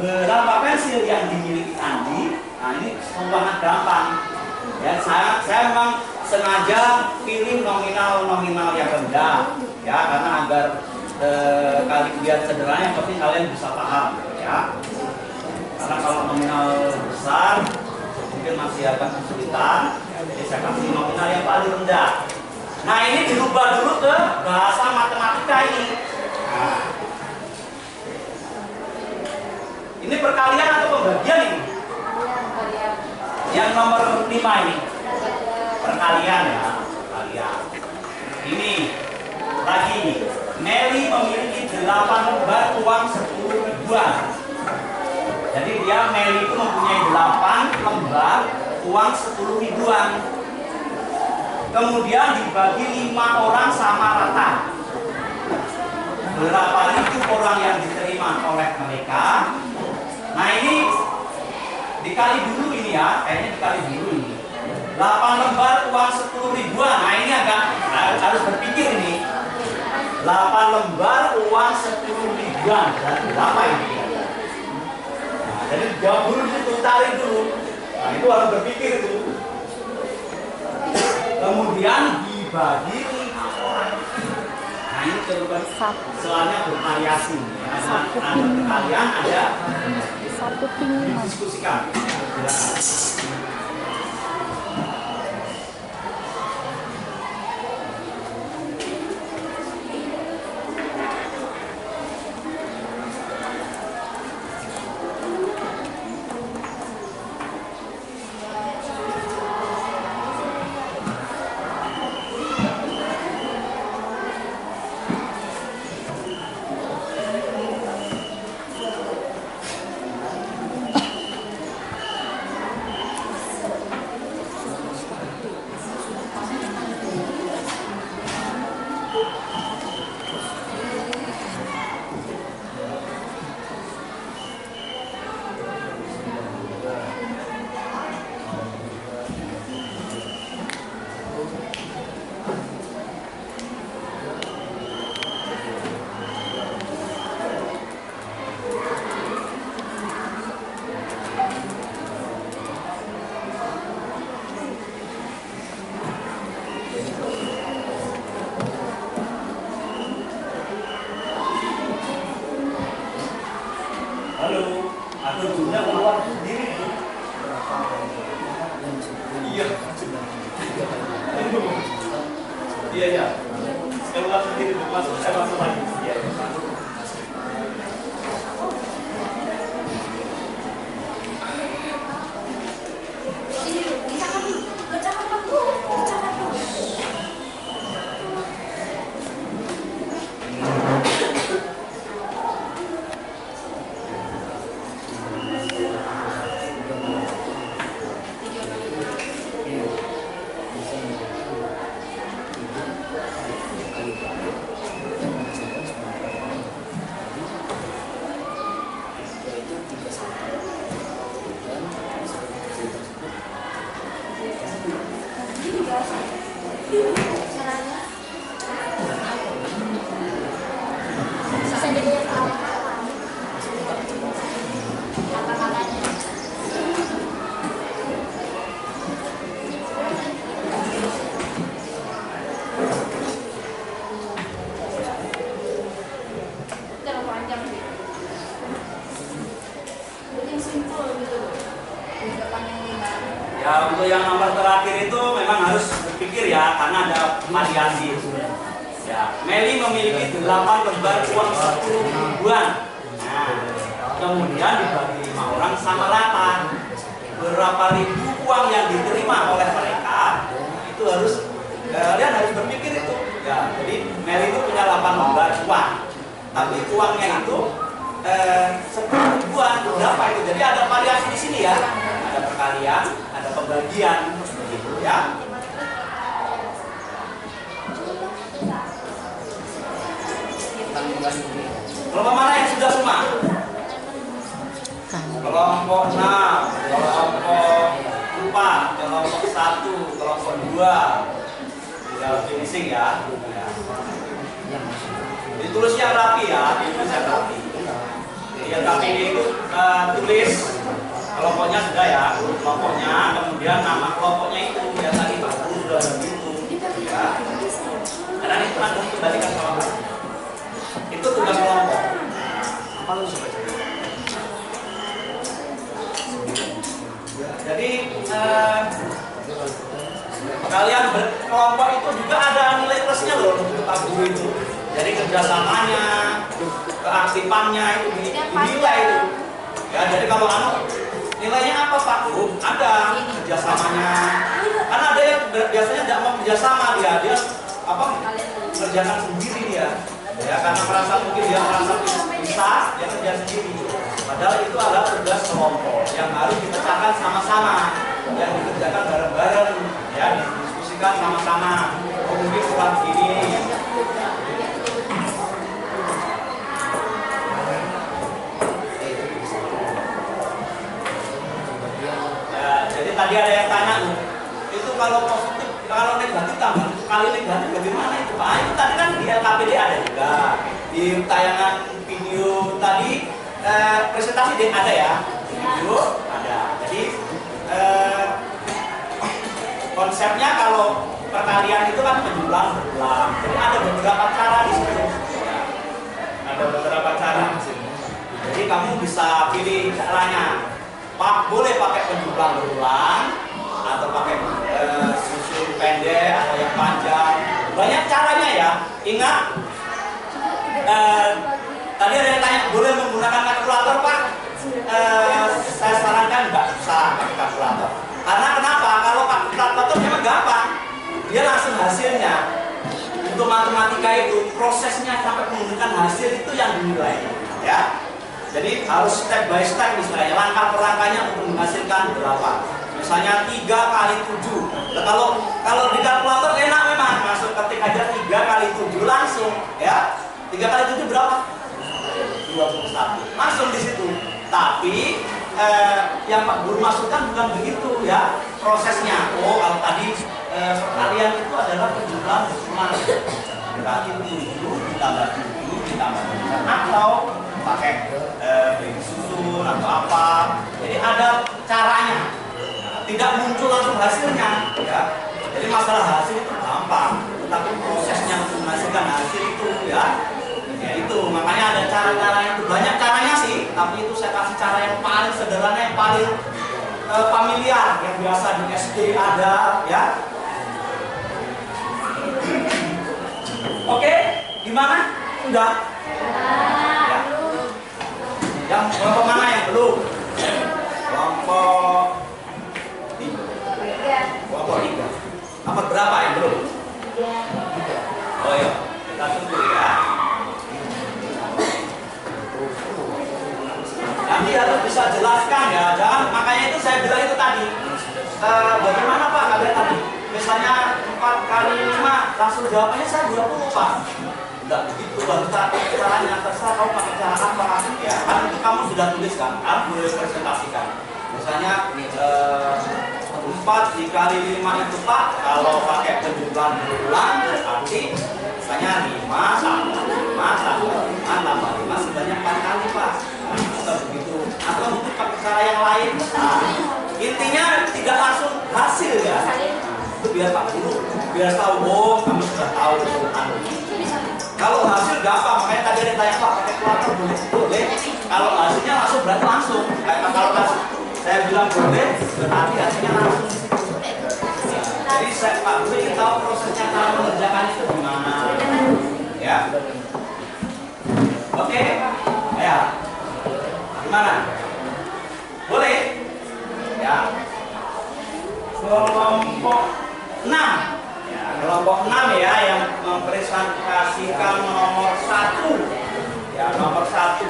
Berapa pensil yang dimiliki Andi? Nah ini sangat gampang. Ya, saya memang sengaja pilih nominal yang rendah, ya, karena agar kali biar sederhana, yang penting kalian bisa paham, ya. Karena kalau nominal besar mungkin masih agak kesulitan, jadi saya kasih nominal yang paling rendah. Nah ini dirubah dulu ke bahasa matematika ini. Nah, ini perkalian atau pembagian ini? Yang nomor 5 ini perkalian ya, perkalian. Ini lagi nih, Meli memiliki 8 lembar uang 10 ribuan. Jadi Meli itu mempunyai 8 lembar uang 10 ribuan. Kemudian dibagi 5 orang sama rata. Berapa ribu orang yang diterima oleh mereka? Nah ini dikali dulu ini ya, kayaknya dikali dulu ini. 8 lembar uang 10 ribuan. Nah ini agak harus berpikir ini. 8 lembar uang 10 ribuan. Berarti berapa ini? Nah, jadi jawab dulu itu, cari dulu. Nah itu harus berpikir itu. Kemudian dibagi 5 orang. Nah ini coba soalnya bervariasi. Ada perkalian, ada didiskusikan. Ya. Halo, atau dunia keluar sendiri nih. Iya. Iya ya. Keluar sendiri masuk masuk lagi. Iya. Ya, untuk yang nomor terakhir itu memang harus berpikir ya, karena ada variasi. Ya, Meli memiliki 8 lembar uang 10 ribuan. Nah, kemudian dibagi 5 orang sama rata. Berapa ribu uang yang diterima oleh mereka itu harus kalian harus berpikir itu. Ya, jadi Meli itu punya 8 lembar uang, tapi uangnya itu 10 ribuan. Berapa itu? Jadi ada variasi di sini ya. Ada perkalian, ada pembagian, seperti itu ya. Kelompok mana yang sudah semua? Kelompok 6, kelompok 4, kelompok 1, kelompok 2. Tinggal finishing ya. Ditulis yang rapi ya, ditulis yang rapi. Yang rapi itu tulis kelompoknya sudah ya, kelompoknya, kemudian nama kelompoknya itu ya tadi Pak Guru sudah begitu ya. Karena itu akan dikembalikan sama Pak. Itu tugas kelompok. Apa lu suka? Jadi kalian berkelompok itu juga ada nilai plusnya loh untuk Pak Guru itu. Jadi kerjasamanya, keaktifannya itu dinilai itu. Ya, jadi kalau nilainya apa Pak? Ada kerjasamanya. Karena ada yang biasanya tidak mau kerjasama dia kerjakan sendiri dia. Ya, karena mungkin dia merasa bisa, dia kerja sendiri. Padahal itu adalah tugas kelompok yang harus dipecahkan sama-sama, yang dikerjakan bareng-bareng, ya, didiskusikan sama-sama. Mungkin kurang gini. Jadi tadi ada yang tanya, itu kalau positif, kalau negatif tambah kali negatif bagaimana itu Pak? Itu tadi kan di LKPD ada juga, di tayangan video tadi presentasi ada ya, di video ada. Jadi konsepnya kalau perkalian itu kan penjumlahan berulang, jadi ada beberapa cara di situ. Ya. Ada beberapa cara. Jadi kamu bisa pilih caranya. Pak, boleh pakai penjumlahan berulang atau pakai susun pendek atau yang panjang. Banyak caranya ya. Ingat, tadi ada yang tanya boleh menggunakan kalkulator Pak. Saya sarankan nggak usah pakai kalkulator. Karena kenapa? Kalau pakai kalkulator memang gampang, dia langsung hasilnya. Untuk matematika itu prosesnya sampai menggunakan hasil itu yang dinilai, ya. Jadi harus step by step misalnya, langkah per langkahnya untuk menghasilkan berapa. Misalnya 3 kali 7. Nah, kalau di kalkulator enak memang, masuk ketik aja 3 3 kali 7 langsung ya. 3 kali 7 berapa? 21. Langsung di situ. Tapi yang Pak Guru maksudkan bukan begitu ya prosesnya. Oh, kalau tadi perkalian itu adalah penjumlahan decimal. Berarti 7 ditambah 7 ditambah 7 atau pakai susun atau apa. Jadi ada caranya. Tidak muncul langsung hasilnya ya. Jadi masalah hasil itu gampang, tetapi prosesnya untuk menghasilkan hasil itu ya itu makanya ada cara-cara yang banyak caranya sih, tapi itu saya kasih cara yang paling sederhana, yang paling familiar, yang biasa di SD ada ya. Oke, gimana? Sudah? Ya. Yang kelompok mana yang belum? Kelompok 3. Kelompok 3. Nomor berapa yang belum? 3. Oh iya, kita tunggu ya. Nanti harus bisa jelaskan ya, jangan makanya itu saya bilang itu tadi. Bagaimana Pak kalian tadi? Misalnya 4 kali 5 langsung jawabannya saya 20 Pak. Enggak begitu, baru caranya terserah kamu pakai cara apa ya. Kan itu kamu sudah tuliskan, kamu boleh presentasikan. Misalnya 4 dikali 5 itu Pak, kalau pakai penjumlahan berulang berarti misalnya 5 tambah 5 tambah 5 tambah 5 sebanyak 4 kali Pak. Atau begitu, atau mungkin pakai cara yang lain. Nah, intinya tidak langsung hasil ya. Itu biar Pak Guru biar tahu, oh kamu sudah tahu itu. Kalau hasil gampang, makanya tadi ada tanya Pak pakai kalkulator boleh? Boleh. Kalau hasilnya langsung berarti langsung. Kalau saya bilang boleh, berarti hasilnya langsung. Jadi saya Pak Guru ingin tahu prosesnya cara mengerjakan itu gimana. Ya. Oke. Ya. Gimana? Boleh? Ya. Kelompok 6. Ya, kelompok 6 ya yang mempresentasikan nomor 1. Ya, nomor 1.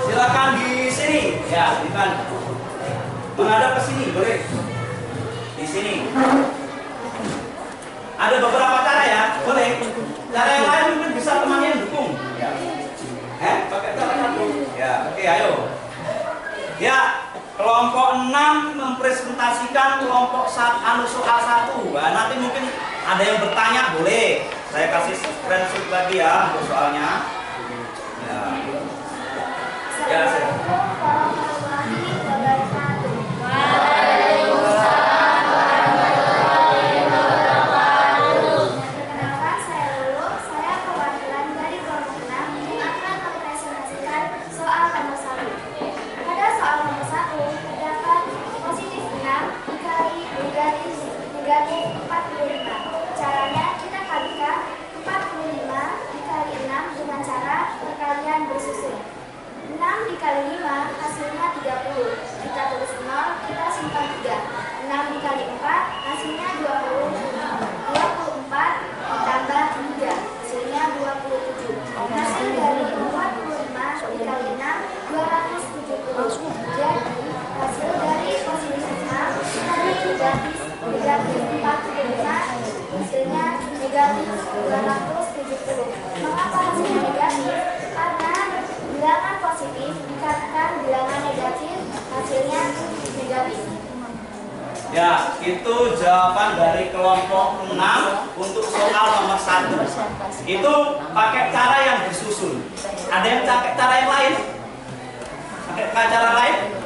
Silakan di sini. Ya, silakan. Menghadap ke sini, boleh? Di sini. Ada beberapa cara ya, boleh. Cara yang lain mungkin bisa temannya yang dukung. Ya. Pakai cara satu. Ya, oke, ayo. Ya, kelompok 6 mempresentasikan kelompok soal 1. Nah, nanti mungkin ada yang bertanya, boleh. Saya kasih screenshot lagi ya untuk soalnya. Ya. Ya, saya. Caranya kita kalikan 45 dikali 6 dengan cara perkalian bersusun. 6 dikali 5 hasilnya 30. Kita tulis 0, kita simpan 3. 6 dikali 4 hasilnya 20. 24 ditambah 3 hasilnya 27. Hasil dari 45 dikali 6 270. Jadi hasil dari positif 6 tadi negatif 45 hasilnya negatif 270. Mengapa hasilnya negatif? Karena bilangan positif dikalikan bilangan negatif hasilnya negatif. Ya, itu jawaban dari kelompok 6 untuk soal nomor 1. Itu pakai cara yang disusun. Ada yang pakai cara yang lain? Pakai cara lain?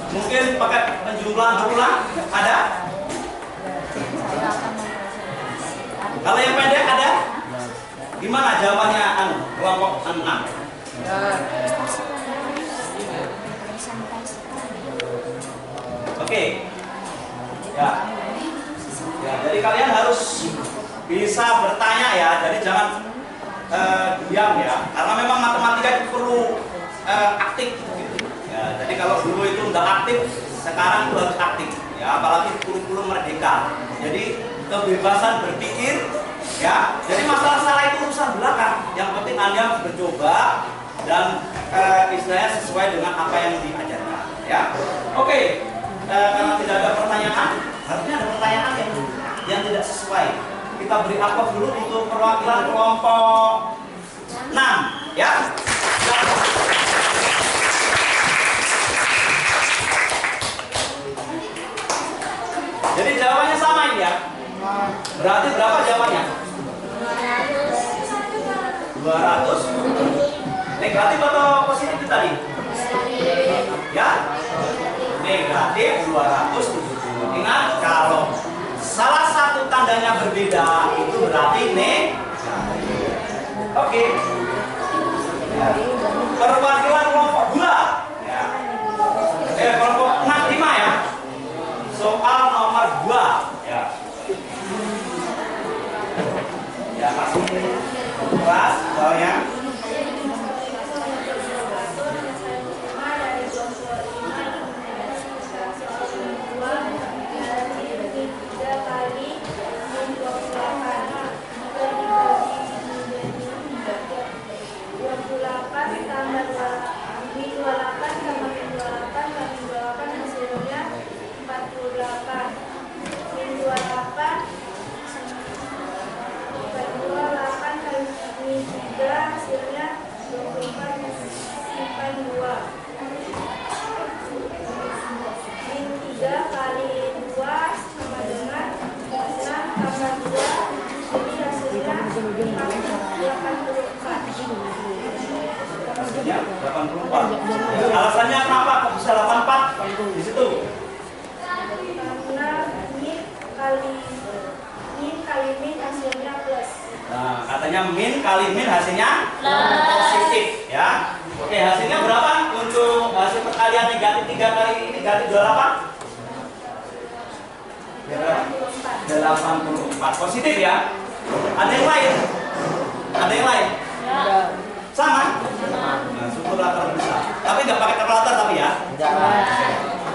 Mungkin pakai penjumlahan berulang? Ada? Kalau yang pendek ada? Gimana jawabannya kelompok 6? Oke. Ya. Ya, jadi kalian harus bisa bertanya ya. Jadi jangan diam ya. Karena memang matematika itu perlu aktif gitu. Ya, jadi kalau dulu itu udah aktif, sekarang itu harus aktif. Ya, apalagi kurikulum merdeka. Jadi kebebasan berpikir ya. Jadi masalah salah itu urusan belakang. Yang penting Anda mencoba dan istilahnya sesuai dengan apa yang diajarkan ya. Oke. Karena tidak ada pertanyaan, harusnya ada pertanyaan ya. yang tidak sesuai. Kita beri aplaus dulu untuk perwakilan kelompok 6 ya. Jadi jawabannya sama ini ya. Berarti berapa jawabannya? 200. Negatif atau positif tadi? Ya. Negatif 270. Ingat, kalau salah satu tandanya berbeda itu berarti negatif. Oke. Ya. Perwakilan kelompok 2 ya. Kelompok 5 ya. Soal nomor 2 ya. Ya, masih kelas soalnya. Ya, 84. Alasannya kenapa kok bisa 84 di situ? Karena min kali min hasilnya plus. Nah, katanya min kali min hasilnya positif ya. Oke, hasilnya berapa? Untuk hasil perkalian negatif 3 kali negatif 28? 84 positif ya. Ada yang lain? Ada yang lain? Sama? Nah, syukurlah kalau bisa. Tapi nggak pakai kalkulator tapi ya.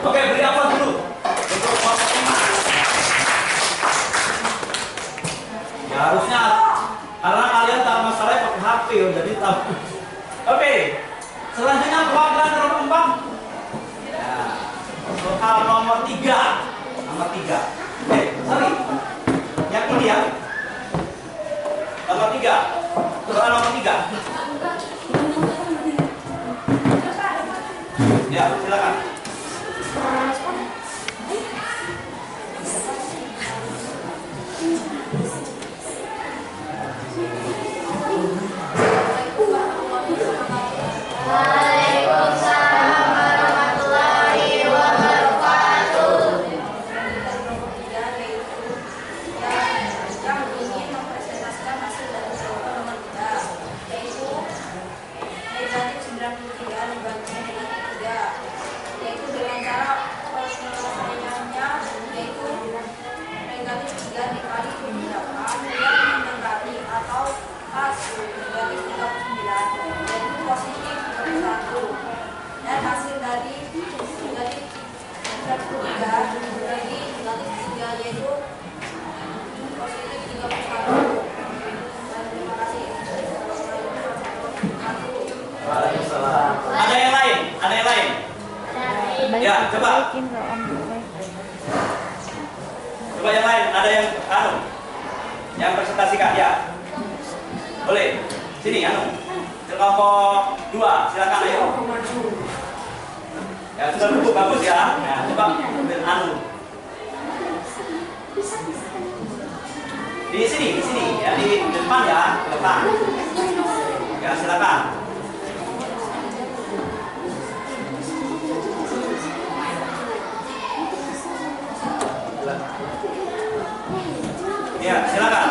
Oke, beri apa dulu untuk kelompok 5. Ya harusnya karena kalian tahu masalahnya pakai HP jadi tahu. Oke, selanjutnya perwakilan nomor 4. Ya, soal nomor 3. Nomor 3. Sorry. Yang ini ya. Nomor 3. Soal nomor 3. Ya, silakan. Waalaikumsalam warahmatullahi wabarakatuh. Yang ingin mempresentasikan hasil dari soal nomor 3 yaitu negatif 93 dibanding negatif 3, yaitu dengan cara penyelesaiannya yaitu negatif 3 dikali 78 yang mendekati atau pas negatif 39 yaitu positif 31, dan hasil dari negatif 33 dibagi negatif 3 yaitu positif 31. Dan terima kasih. Waalaikumsalam. Ada yang lain? Ada yang lain? Ya, coba. Coba yang lain. Ada yang yang presentasikan ya. Boleh. Sini kelompok 2, silakan ayo. Ya, sudah buku bagus ya. Ya, coba ambil di sini ya, di depan ya, ke depan. Ya, silakan. Ya, silakan.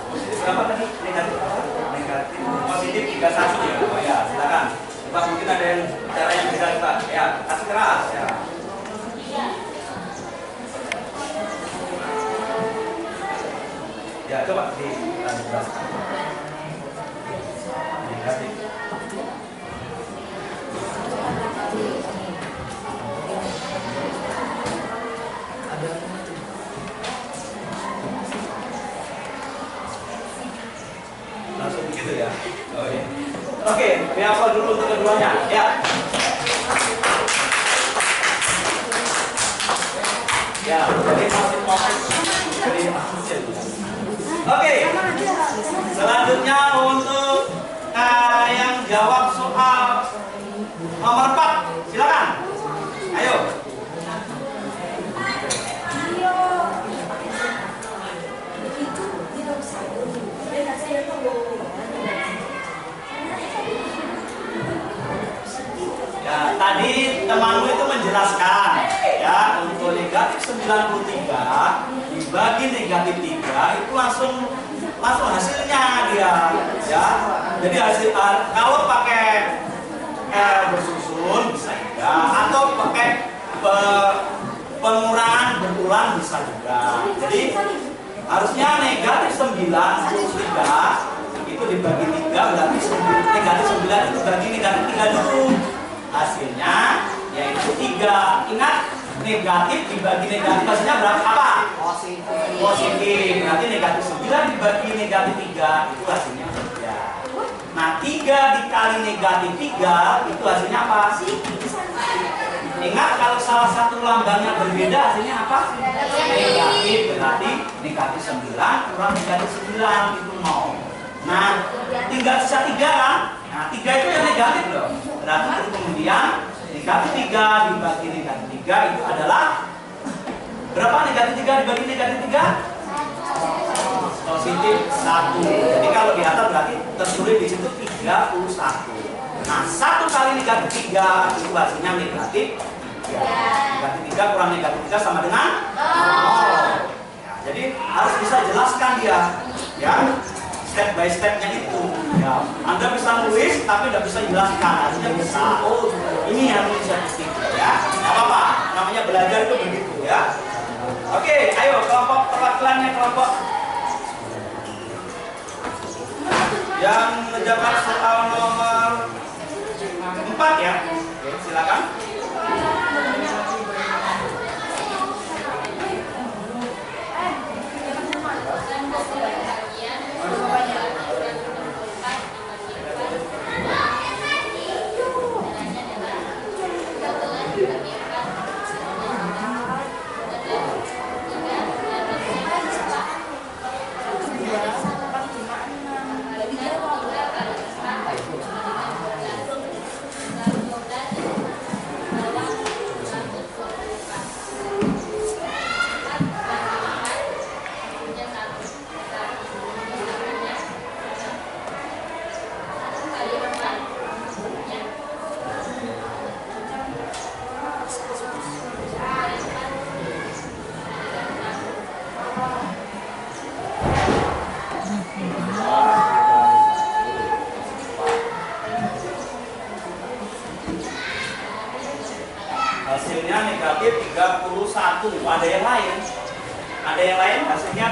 Positif berapa tadi? Negatif apa? Negatif positif 31 ya. Oh ya, silakan. Coba mungkin ada yang cara yang bisa kita. Ya, kasih keras ya. Ya, coba dijelaskan. Negatif. Langsung begitu ya. Oh iya. Oke, hafal dulu untuk keduanya. Ya. Ya, jadi masih fokus dari hasil. Oke, selanjutnya untuk yang jawab soal nomor 4, silakan. Ayo. Ya, tadi temanmu itu menjelaskan ya, untuk negatif 93 dibagi negatif 3 itu langsung hasilnya dia ya. Jadi hasil kalau pakai bersusun bisa juga, atau pakai pengurangan berulang bisa juga. Jadi harusnya negatif 93 itu dibagi 3 berarti negatif 9 itu bagi negatif 3 dulu. Hasilnya yaitu 3. Ingat, negatif dibagi negatif hasilnya berapa? Apa? Positif. Berarti negatif 9 dibagi negatif 3 itu hasilnya 3. Nah, 3 dikali negatif 3 itu hasilnya apa? Ingat, kalau salah satu lambangnya berbeda hasilnya apa? Negatif. Berarti negatif 9 kurang negatif 9 itu 0. Nah, tinggal sisa 3 kan? Nah, 3 itu yang negatif loh. Berarti itu kemudian negatif 3 dibagi negatif 3 itu adalah berapa? Negatif 3 dibagi negatif 3? Positif 1. Jadi kalau di atas berarti tertulis di situ 31. Nah, 1 kali negatif 3 itu hasilnya negatif 3. Negatif 3 kurang negatif 3 sama dengan 0. Ya, jadi harus bisa jelaskan dia ya, step by stepnya itu ya. Anda bisa nulis tapi tidak bisa jelaskan, artinya bisa, oh ini yang bisa distinct ya. Tidak apa-apa, namanya belajar itu begitu ya. Oke, ayo kelompok perwakilannya, kelompok yang menjawab soal nomor 4 ya. Oke, silakan. Hasilnya negatif 31. Ada yang lain? Ada yang lain? Hasilnya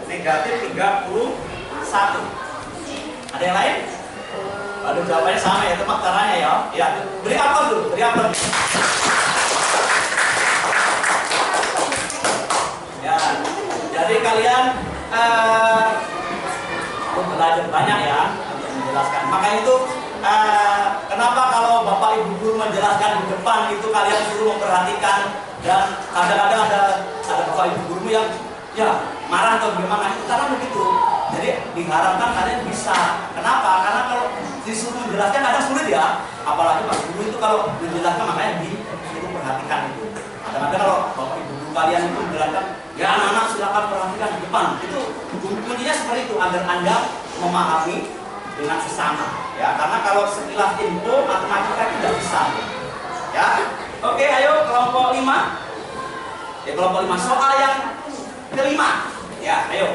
negatif 31. Ada yang lain? Aduh, jawabannya sama ya, tepat caranya ya. Ya, beri aplaus dulu, beri aplaus. Ya, jadi kalian belajar banyak ya untuk menjelaskan. Makanya itu kenapa kalau Bapak Ibu guru menjelaskan di depan itu kalian suruh memperhatikan, dan kadang-kadang ada Bapak Ibu guru yang ya marah atau bagaimana, itu karena begitu. Jadi diharapkan kalian bisa. Kenapa? Karena kalau disuruh menjelaskan kadang sulit ya. Apalagi Pak Guru itu kalau menjelaskan makanya disuruh perhatikan itu. Kadang-kadang kalau Bapak Ibu guru kalian itu menjelaskan, ya anak-anak silakan perhatikan di depan. Itu kuncinya seperti itu agar Anda memahami dengan sesama. Ya, karena kalau sekilas info matematika tidak bisa. Ya. Oke, ayo kelompok 5. Ya, kelompok 5 soal yang kelima. Ya, ayo.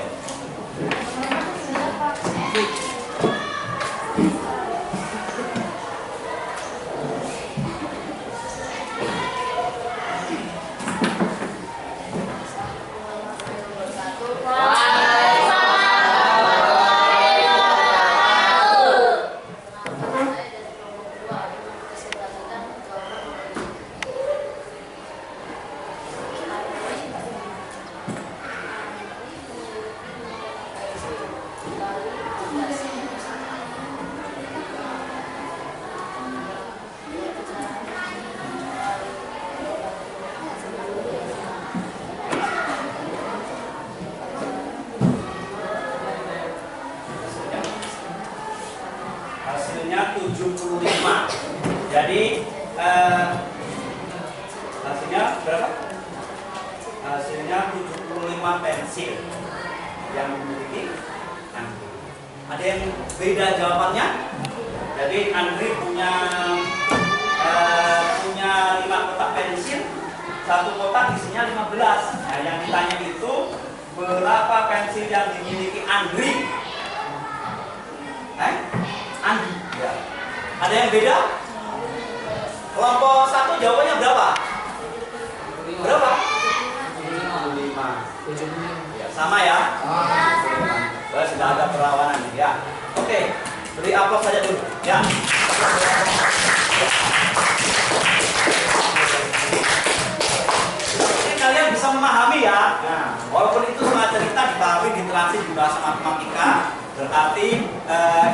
pensil yang memiliki Andri. Ada yang beda jawabannya? Jadi Andri punya 5 kotak pensil, 1 kotak isinya 15. Nah, yang ditanya itu berapa pensil yang dimiliki Andri? Andri. Ya. Ada yang beda? Kelompok 1 jawabannya berapa? Berapa? 75. Ya, sama ya? Sudah ada perlawanan ya. Oke, beri aplaus saja dulu. Ya. Ini kalian bisa memahami ya. Nah, walaupun itu semua cerita dipahami ditranslasi di bahasa matematika, berarti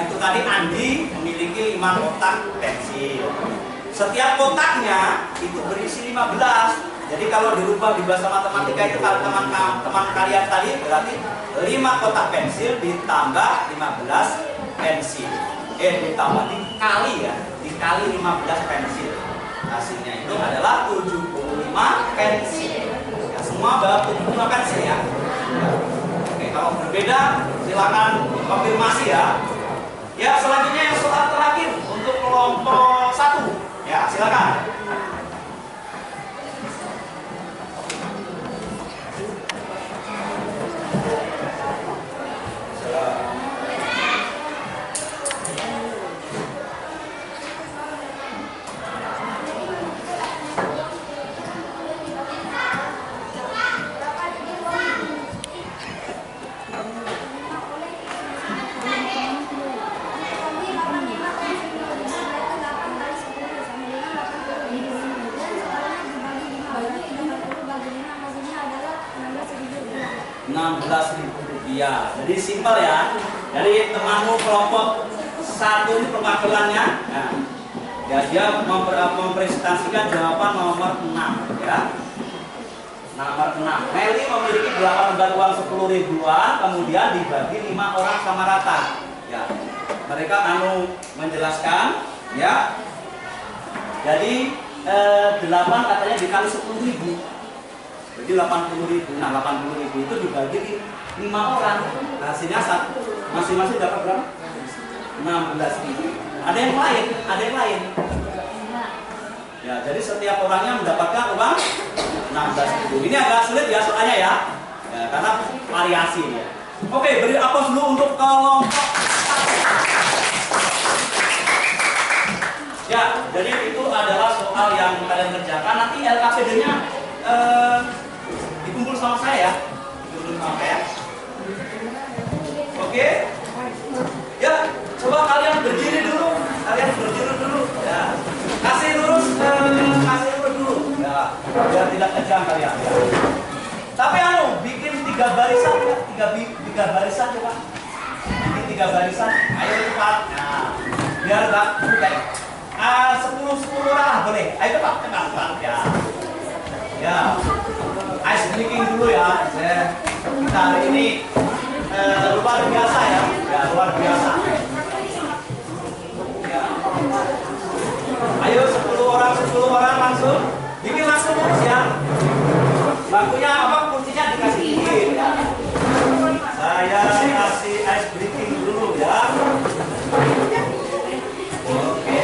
itu tadi Andi memiliki 5 kotak pensil. Setiap kotaknya itu berisi 15. Jadi kalau dirubah di bahasa matematika itu kalau teman kalian tadi berarti 5 kotak pensil ditambah 15 pensil. Ditambah dikali ya, dikali 15 pensil. Hasilnya itu adalah 75 pensil. Ya, semua bawa 75 pensil ya. Oke, kalau berbeda silakan konfirmasi ya. Ya, selanjutnya yang soal terakhir untuk kelompok 1. Ya, silakan. Rp16.000. Jadi simpel ya. Jadi temanmu kelompok 1 ini perwakilannya. Nah, ya, dia mempresentasikan jawaban nomor 6 ya. Nomor 6. Meli memiliki 8 lembar uang 10 ribuan, kemudian dibagi 5 orang sama rata. Ya. Mereka menjelaskan ya. Jadi 8 katanya dikali 10.000. Jadi 80.000. Nah, 80.000 itu dibagi 5 orang. Hasilnya masing-masing dapat berapa? 16.000. Ada yang lain? Ada yang lain? Ya, jadi setiap orangnya mendapatkan uang 16.000. Ini agak sulit ya soalnya ya. Ya, karena variasi ya. Oke, beri aplaus dulu untuk kelompok 1. Ya, jadi itu adalah soal yang kalian kerjakan. Nanti LKPD-nya dikumpul sama saya ya. Dikumpul sama saya. Oke. Ya, coba kalian berdiri dulu. Kalian berdiri dulu. Ya. Kasih lurus dulu. Ya, biar tidak kejam kalian. Ya. Tapi bikin 3 barisan ya. 3 barisan coba. Bikin 3 barisan. Ayo cepat. Nah, biar enggak butek. 10 orang lah boleh. Ayo cepat. Ya. Ya. Ice breaking dulu ya. Kita hari ini luar biasa ya. Ya, luar biasa. Ya. Ayo 10 orang langsung. Bikin langsung lurus ya. Bangkunya kuncinya dikasih ini ya. Saya kasih ice breaking dulu ya. Oke.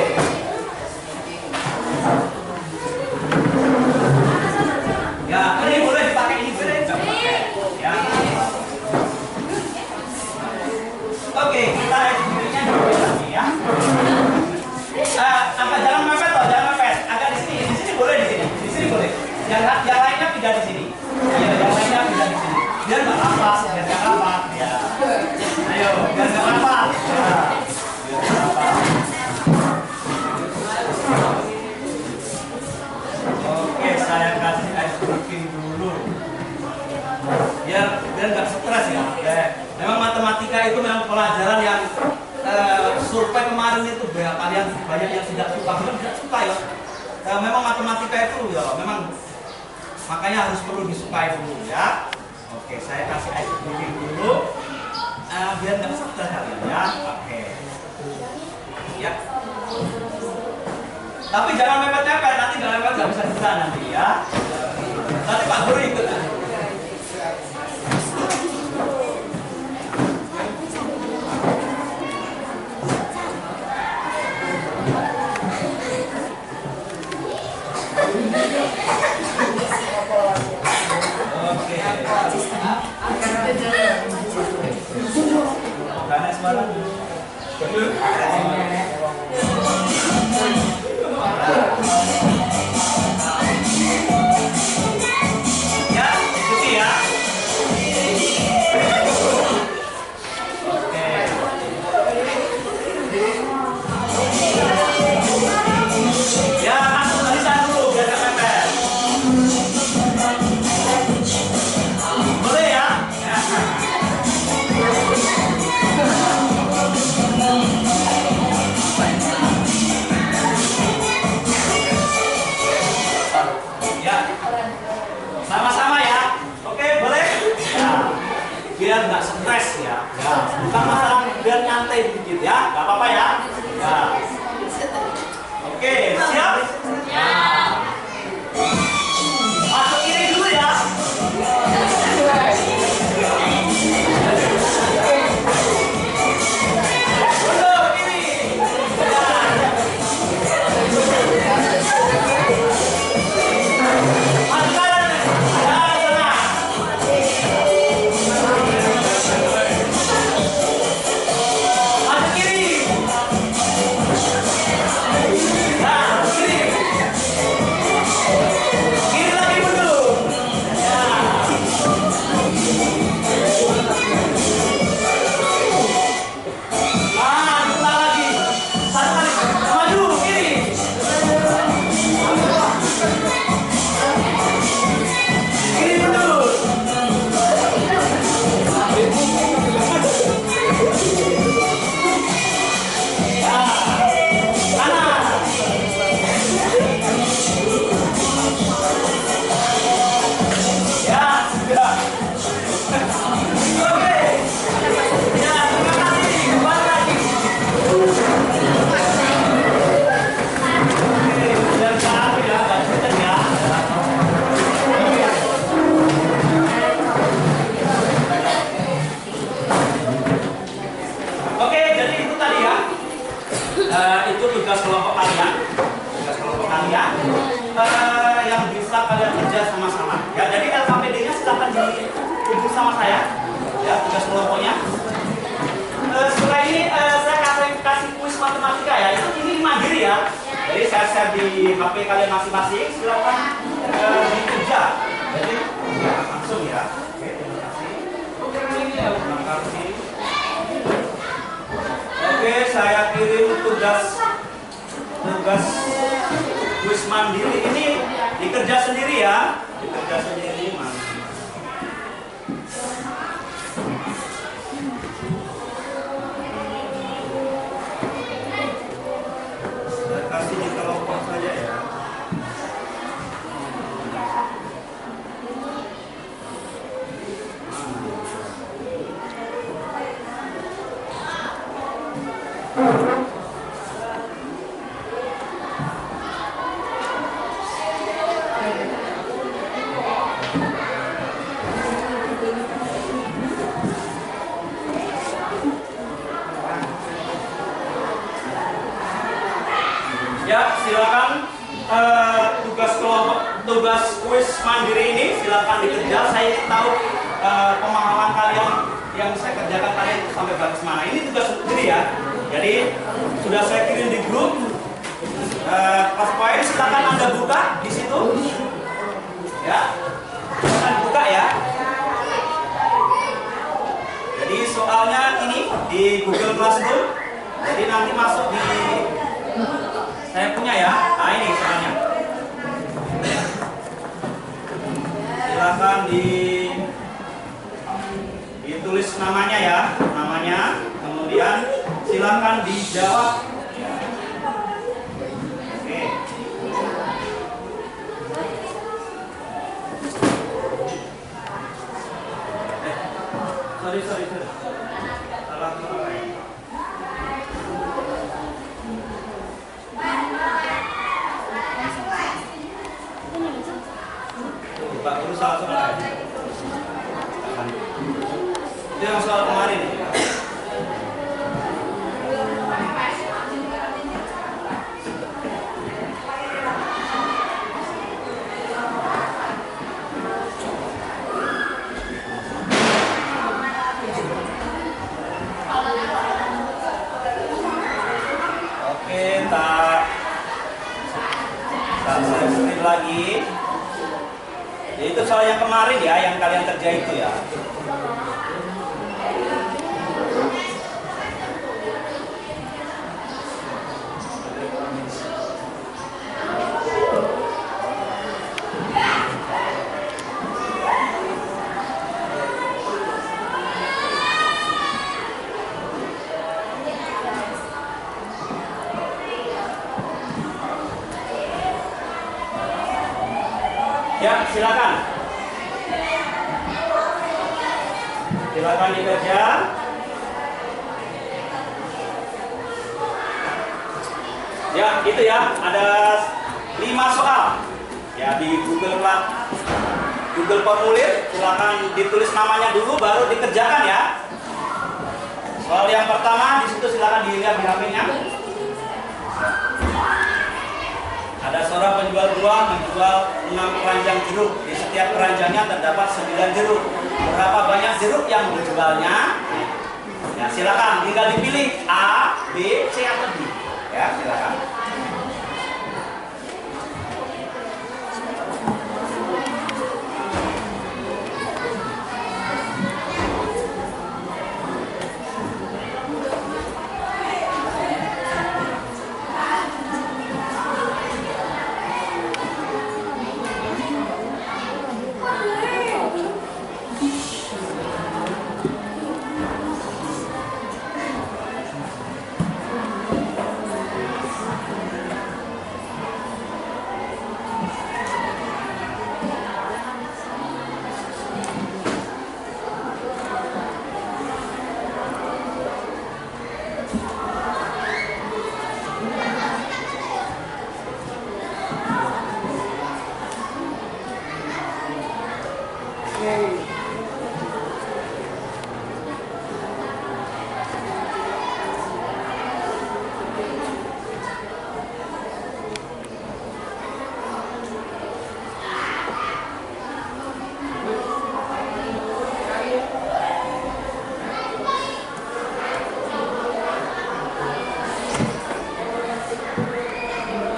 Ya, ini boleh dipakai ini boleh. Ya. Oke, kita ice breakingnya dulu lagi ya. Jangan mepet loh, jangan mepet. Agak di sini boleh di sini boleh. Yang lainnya pindah di sini. Ayo, yang lainnya pindah di sini. Biar nggak rapat, ya. Ayo, biar nggak rapat. Ya. Biar nggak rapat. Oke, saya kasih ice breaking dulu. Biar nggak stres ya. Memang matematika itu memang pelajaran yang survei kemarin itu kalian banyak yang tidak suka ya. Memang matematika itu ya memang makanya harus perlu disukai dulu ya. Oke, saya kasih ice breaking dulu biar nggak stres kalian ya. Oke. Ya. Tapi jangan mepet-mepet, nanti nggak bisa nanti ya. Nanti Pak Guru ikut. Ya, ikuti ya. Oke. Ya, masuk barisan dulu biar gak mepet. Boleh ya? Ya. Sama-sama ya. Oke, boleh? Ya. Biar nggak stres ya. Ya. Bukan masalah biar nyantai dikit ya. Nggak apa-apa ya. Ya. Oke, siap? Ya. Masuk kiri dulu ya. Untuk kiri. Ya. Masuk kanan. Ya, sana. Masuk kiri. Nah, kiri. Kiri lagi mundur. Ya. Putar lagi. Satu kali. Maju, kiri. Kiri mundur. Ya. Kanan. Ya, sudah. Oke. Ya, terima kasih. Kembali lagi. Oke, biar tahu ya, nggak sulit ya. Oke, jadi itu tadi ya. Itu tugas kelompok kalian. Tugas kelompok kalian yang bisa kalian kerja sama-sama. Ya, jadi LKPD-nya silakan diuji sama saya. Ya, tugas kelompoknya. Setelah ini saya kasih kuis matematika ya. Ini mandiri ya. Jadi saya share di HP kalian masing-masing. Silakan dikerja. Jadi ya, langsung ya. Oke, terima kasih. Terima kasih. Oke, saya kirim tugas kuis mandiri ini dikerja sendiri ya. Dikerja sendiri mandiri. Saya kasih di kelompok saja ya. Ya, silakan tugas kuis mandiri ini silakan dikerja. Saya ingin tahu pemahaman kalian yang saya kerjakan tadi itu sampai batas mana. Ini tugas sendiri ya. Jadi sudah saya kirim di grup. Pas poin silakan Anda buka di situ. Ya, silakan buka ya. Jadi soalnya ini di Google Classroom. Jadi nanti masuk di saya punya ya. Nah ini soalnya. Silakan ditulis namanya ya, namanya. Kemudian silakan dijawab. Oke. Sorry. Salah. Pak Guru salah soal. Itu yang soal kemarin. kemarin ya, yang kalian kerja itu ya. Ya, silakan. Silakan dikerja. Ya, itu ya. Ada 5 soal. Ya, di Google Formulir. Silakan ditulis namanya dulu, baru dikerjakan ya. Soal yang pertama di situ silakan dilihat di HP-nya. Ada seorang penjual buah menjual 6 keranjang jeruk. Di setiap keranjangnya terdapat 9 jeruk. Berapa banyak jeruk yang dijualnya? Ya, silakan tinggal dipilih A, B, C atau D. Ya, silakan.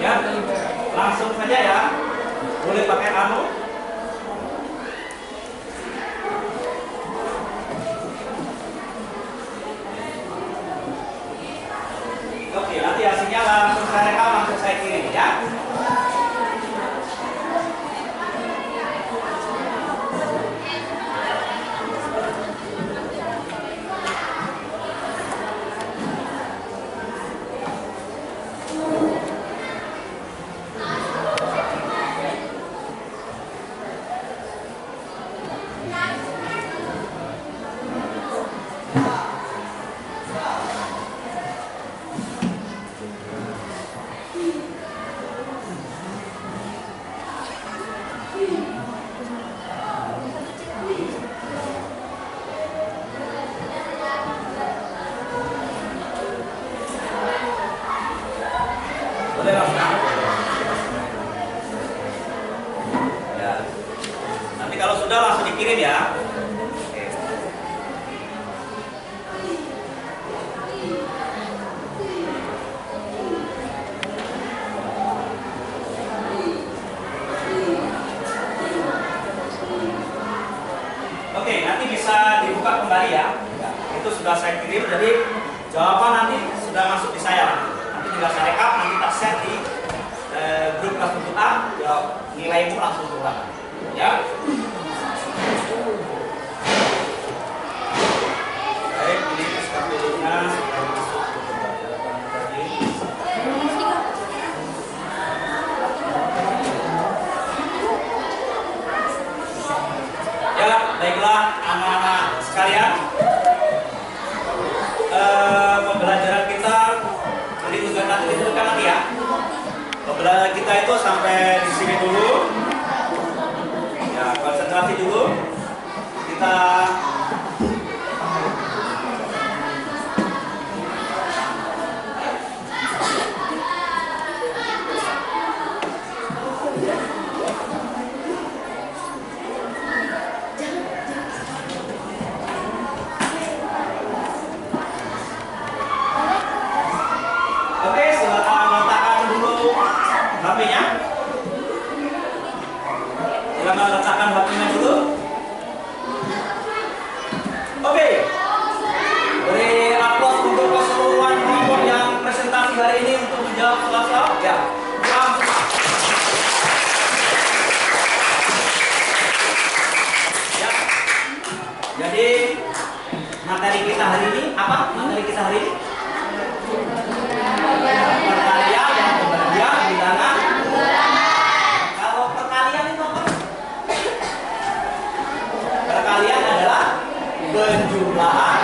Ya, langsung saja ya. Boleh pakai anu. Oke, nanti hasilnya langsung saya rekam, langsung saya kirim ya. Boleh langsung. Ya. Nanti kalau sudah langsung dikirim ya. Oke. Oke, nanti bisa dibuka kembali ya. Itu sudah saya kirim, jadi jawaban nanti sudah masuk di saya. Nanti tinggal saya rekap, nanti tak share di grup kelas bentuk A, ya, nilaimu langsung keluar. Ya. Baik, ini SKPD-nya sudah masuk ke pembelajaran tadi. Ya, baiklah anak-anak sekalian. Pembelajaran kita ditunjukkan nanti ya. Pembelajaran kita itu sampai di sini dulu. Ya, konsentrasi dulu. Kita Oke, silakan letakkan dulu HP-nya. Silakan letakkan HP-nya dulu. materi kita hari ini apa? Materi kita hari ini? Perkalian dan pembagian bilangan. Kalau perkalian itu apa? Perkalian adalah penjumlahan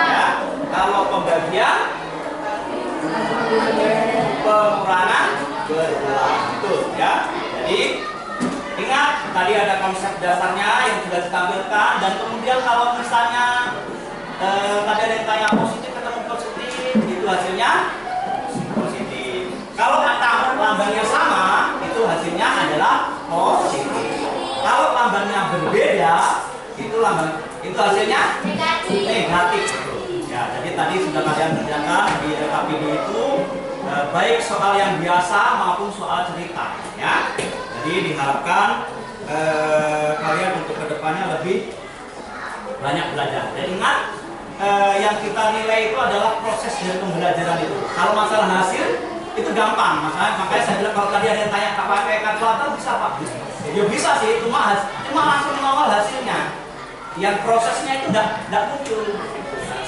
ya. Kalau pembagian pengurangan berjumlah. Betul ya. Jadi ingat tadi ada konsep dasarnya yang sudah ditampilkan, dan kemudian kalau misalnya tadi ada yang tanya positif ketemu positif, itu hasilnya positif. Kalau angka lambangnya sama, itu hasilnya adalah positif. Kalau lambangnya berbeda, itu hasilnya negatif. Ya, jadi tadi sudah kalian kerjakan di RKPD itu baik soal yang biasa maupun soal cerita. Ya, jadi diharapkan kalian untuk kedepannya lebih banyak belajar. Dan ingat, yang kita nilai itu adalah proses dari pembelajaran itu. Kalau masalah hasil itu gampang, makanya saya bilang kalau tadi ada yang tanya pakai kalkulator bisa Pak? Ya bisa sih, cuma langsung nongol hasilnya. Yang prosesnya itu tidak muncul,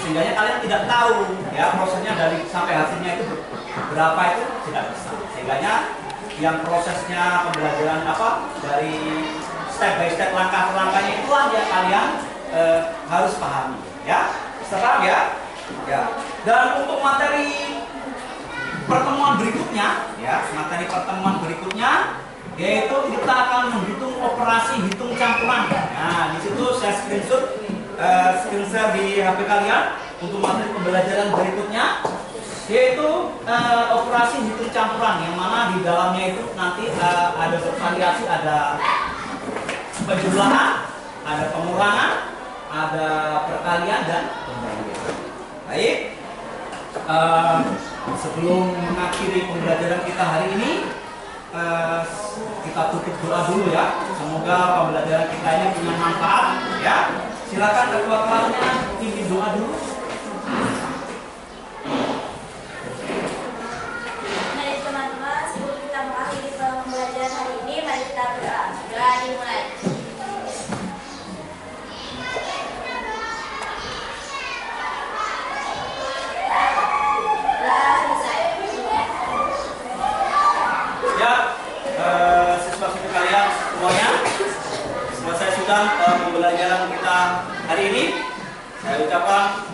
sehingga kalian tidak tahu ya prosesnya dari sampai hasilnya itu berapa, itu tidak bisa. Sehingga yang prosesnya pembelajaran dari step by step, langkah per langkahnya itulah yang kalian harus pahami ya. Paham ya? Ya. Dan untuk materi pertemuan berikutnya ya, yaitu kita akan menghitung operasi hitung campuran. Nah, di situ saya screen share di HP kalian untuk materi pembelajaran berikutnya, yaitu operasi hitung campuran, yang mana di dalamnya itu nanti ada bervariasi, ada penjumlahan, ada pengurangan, ada perkalian dan pembagian. Baik, sebelum mengakhiri pembelajaran kita hari ini, kita tutup doa dulu ya. Semoga pembelajaran kita ini punya manfaat ya. Silakan ketua kelasnya pimpin doa dulu. Mari teman-teman, sebelum kita mengakhiri pembelajaran hari ini, mari kita berdoa. Doa dimulai. Siswa-siswi kalian semuanya, selesai sudah pembelajaran kita hari ini. Saya ucapkan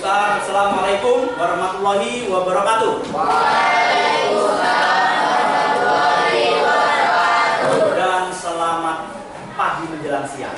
Assalamualaikum warahmatullahi wabarakatuh. Waalaikumsalam warahmatullahi wabarakatuh. Dan selamat pagi menjelang siang.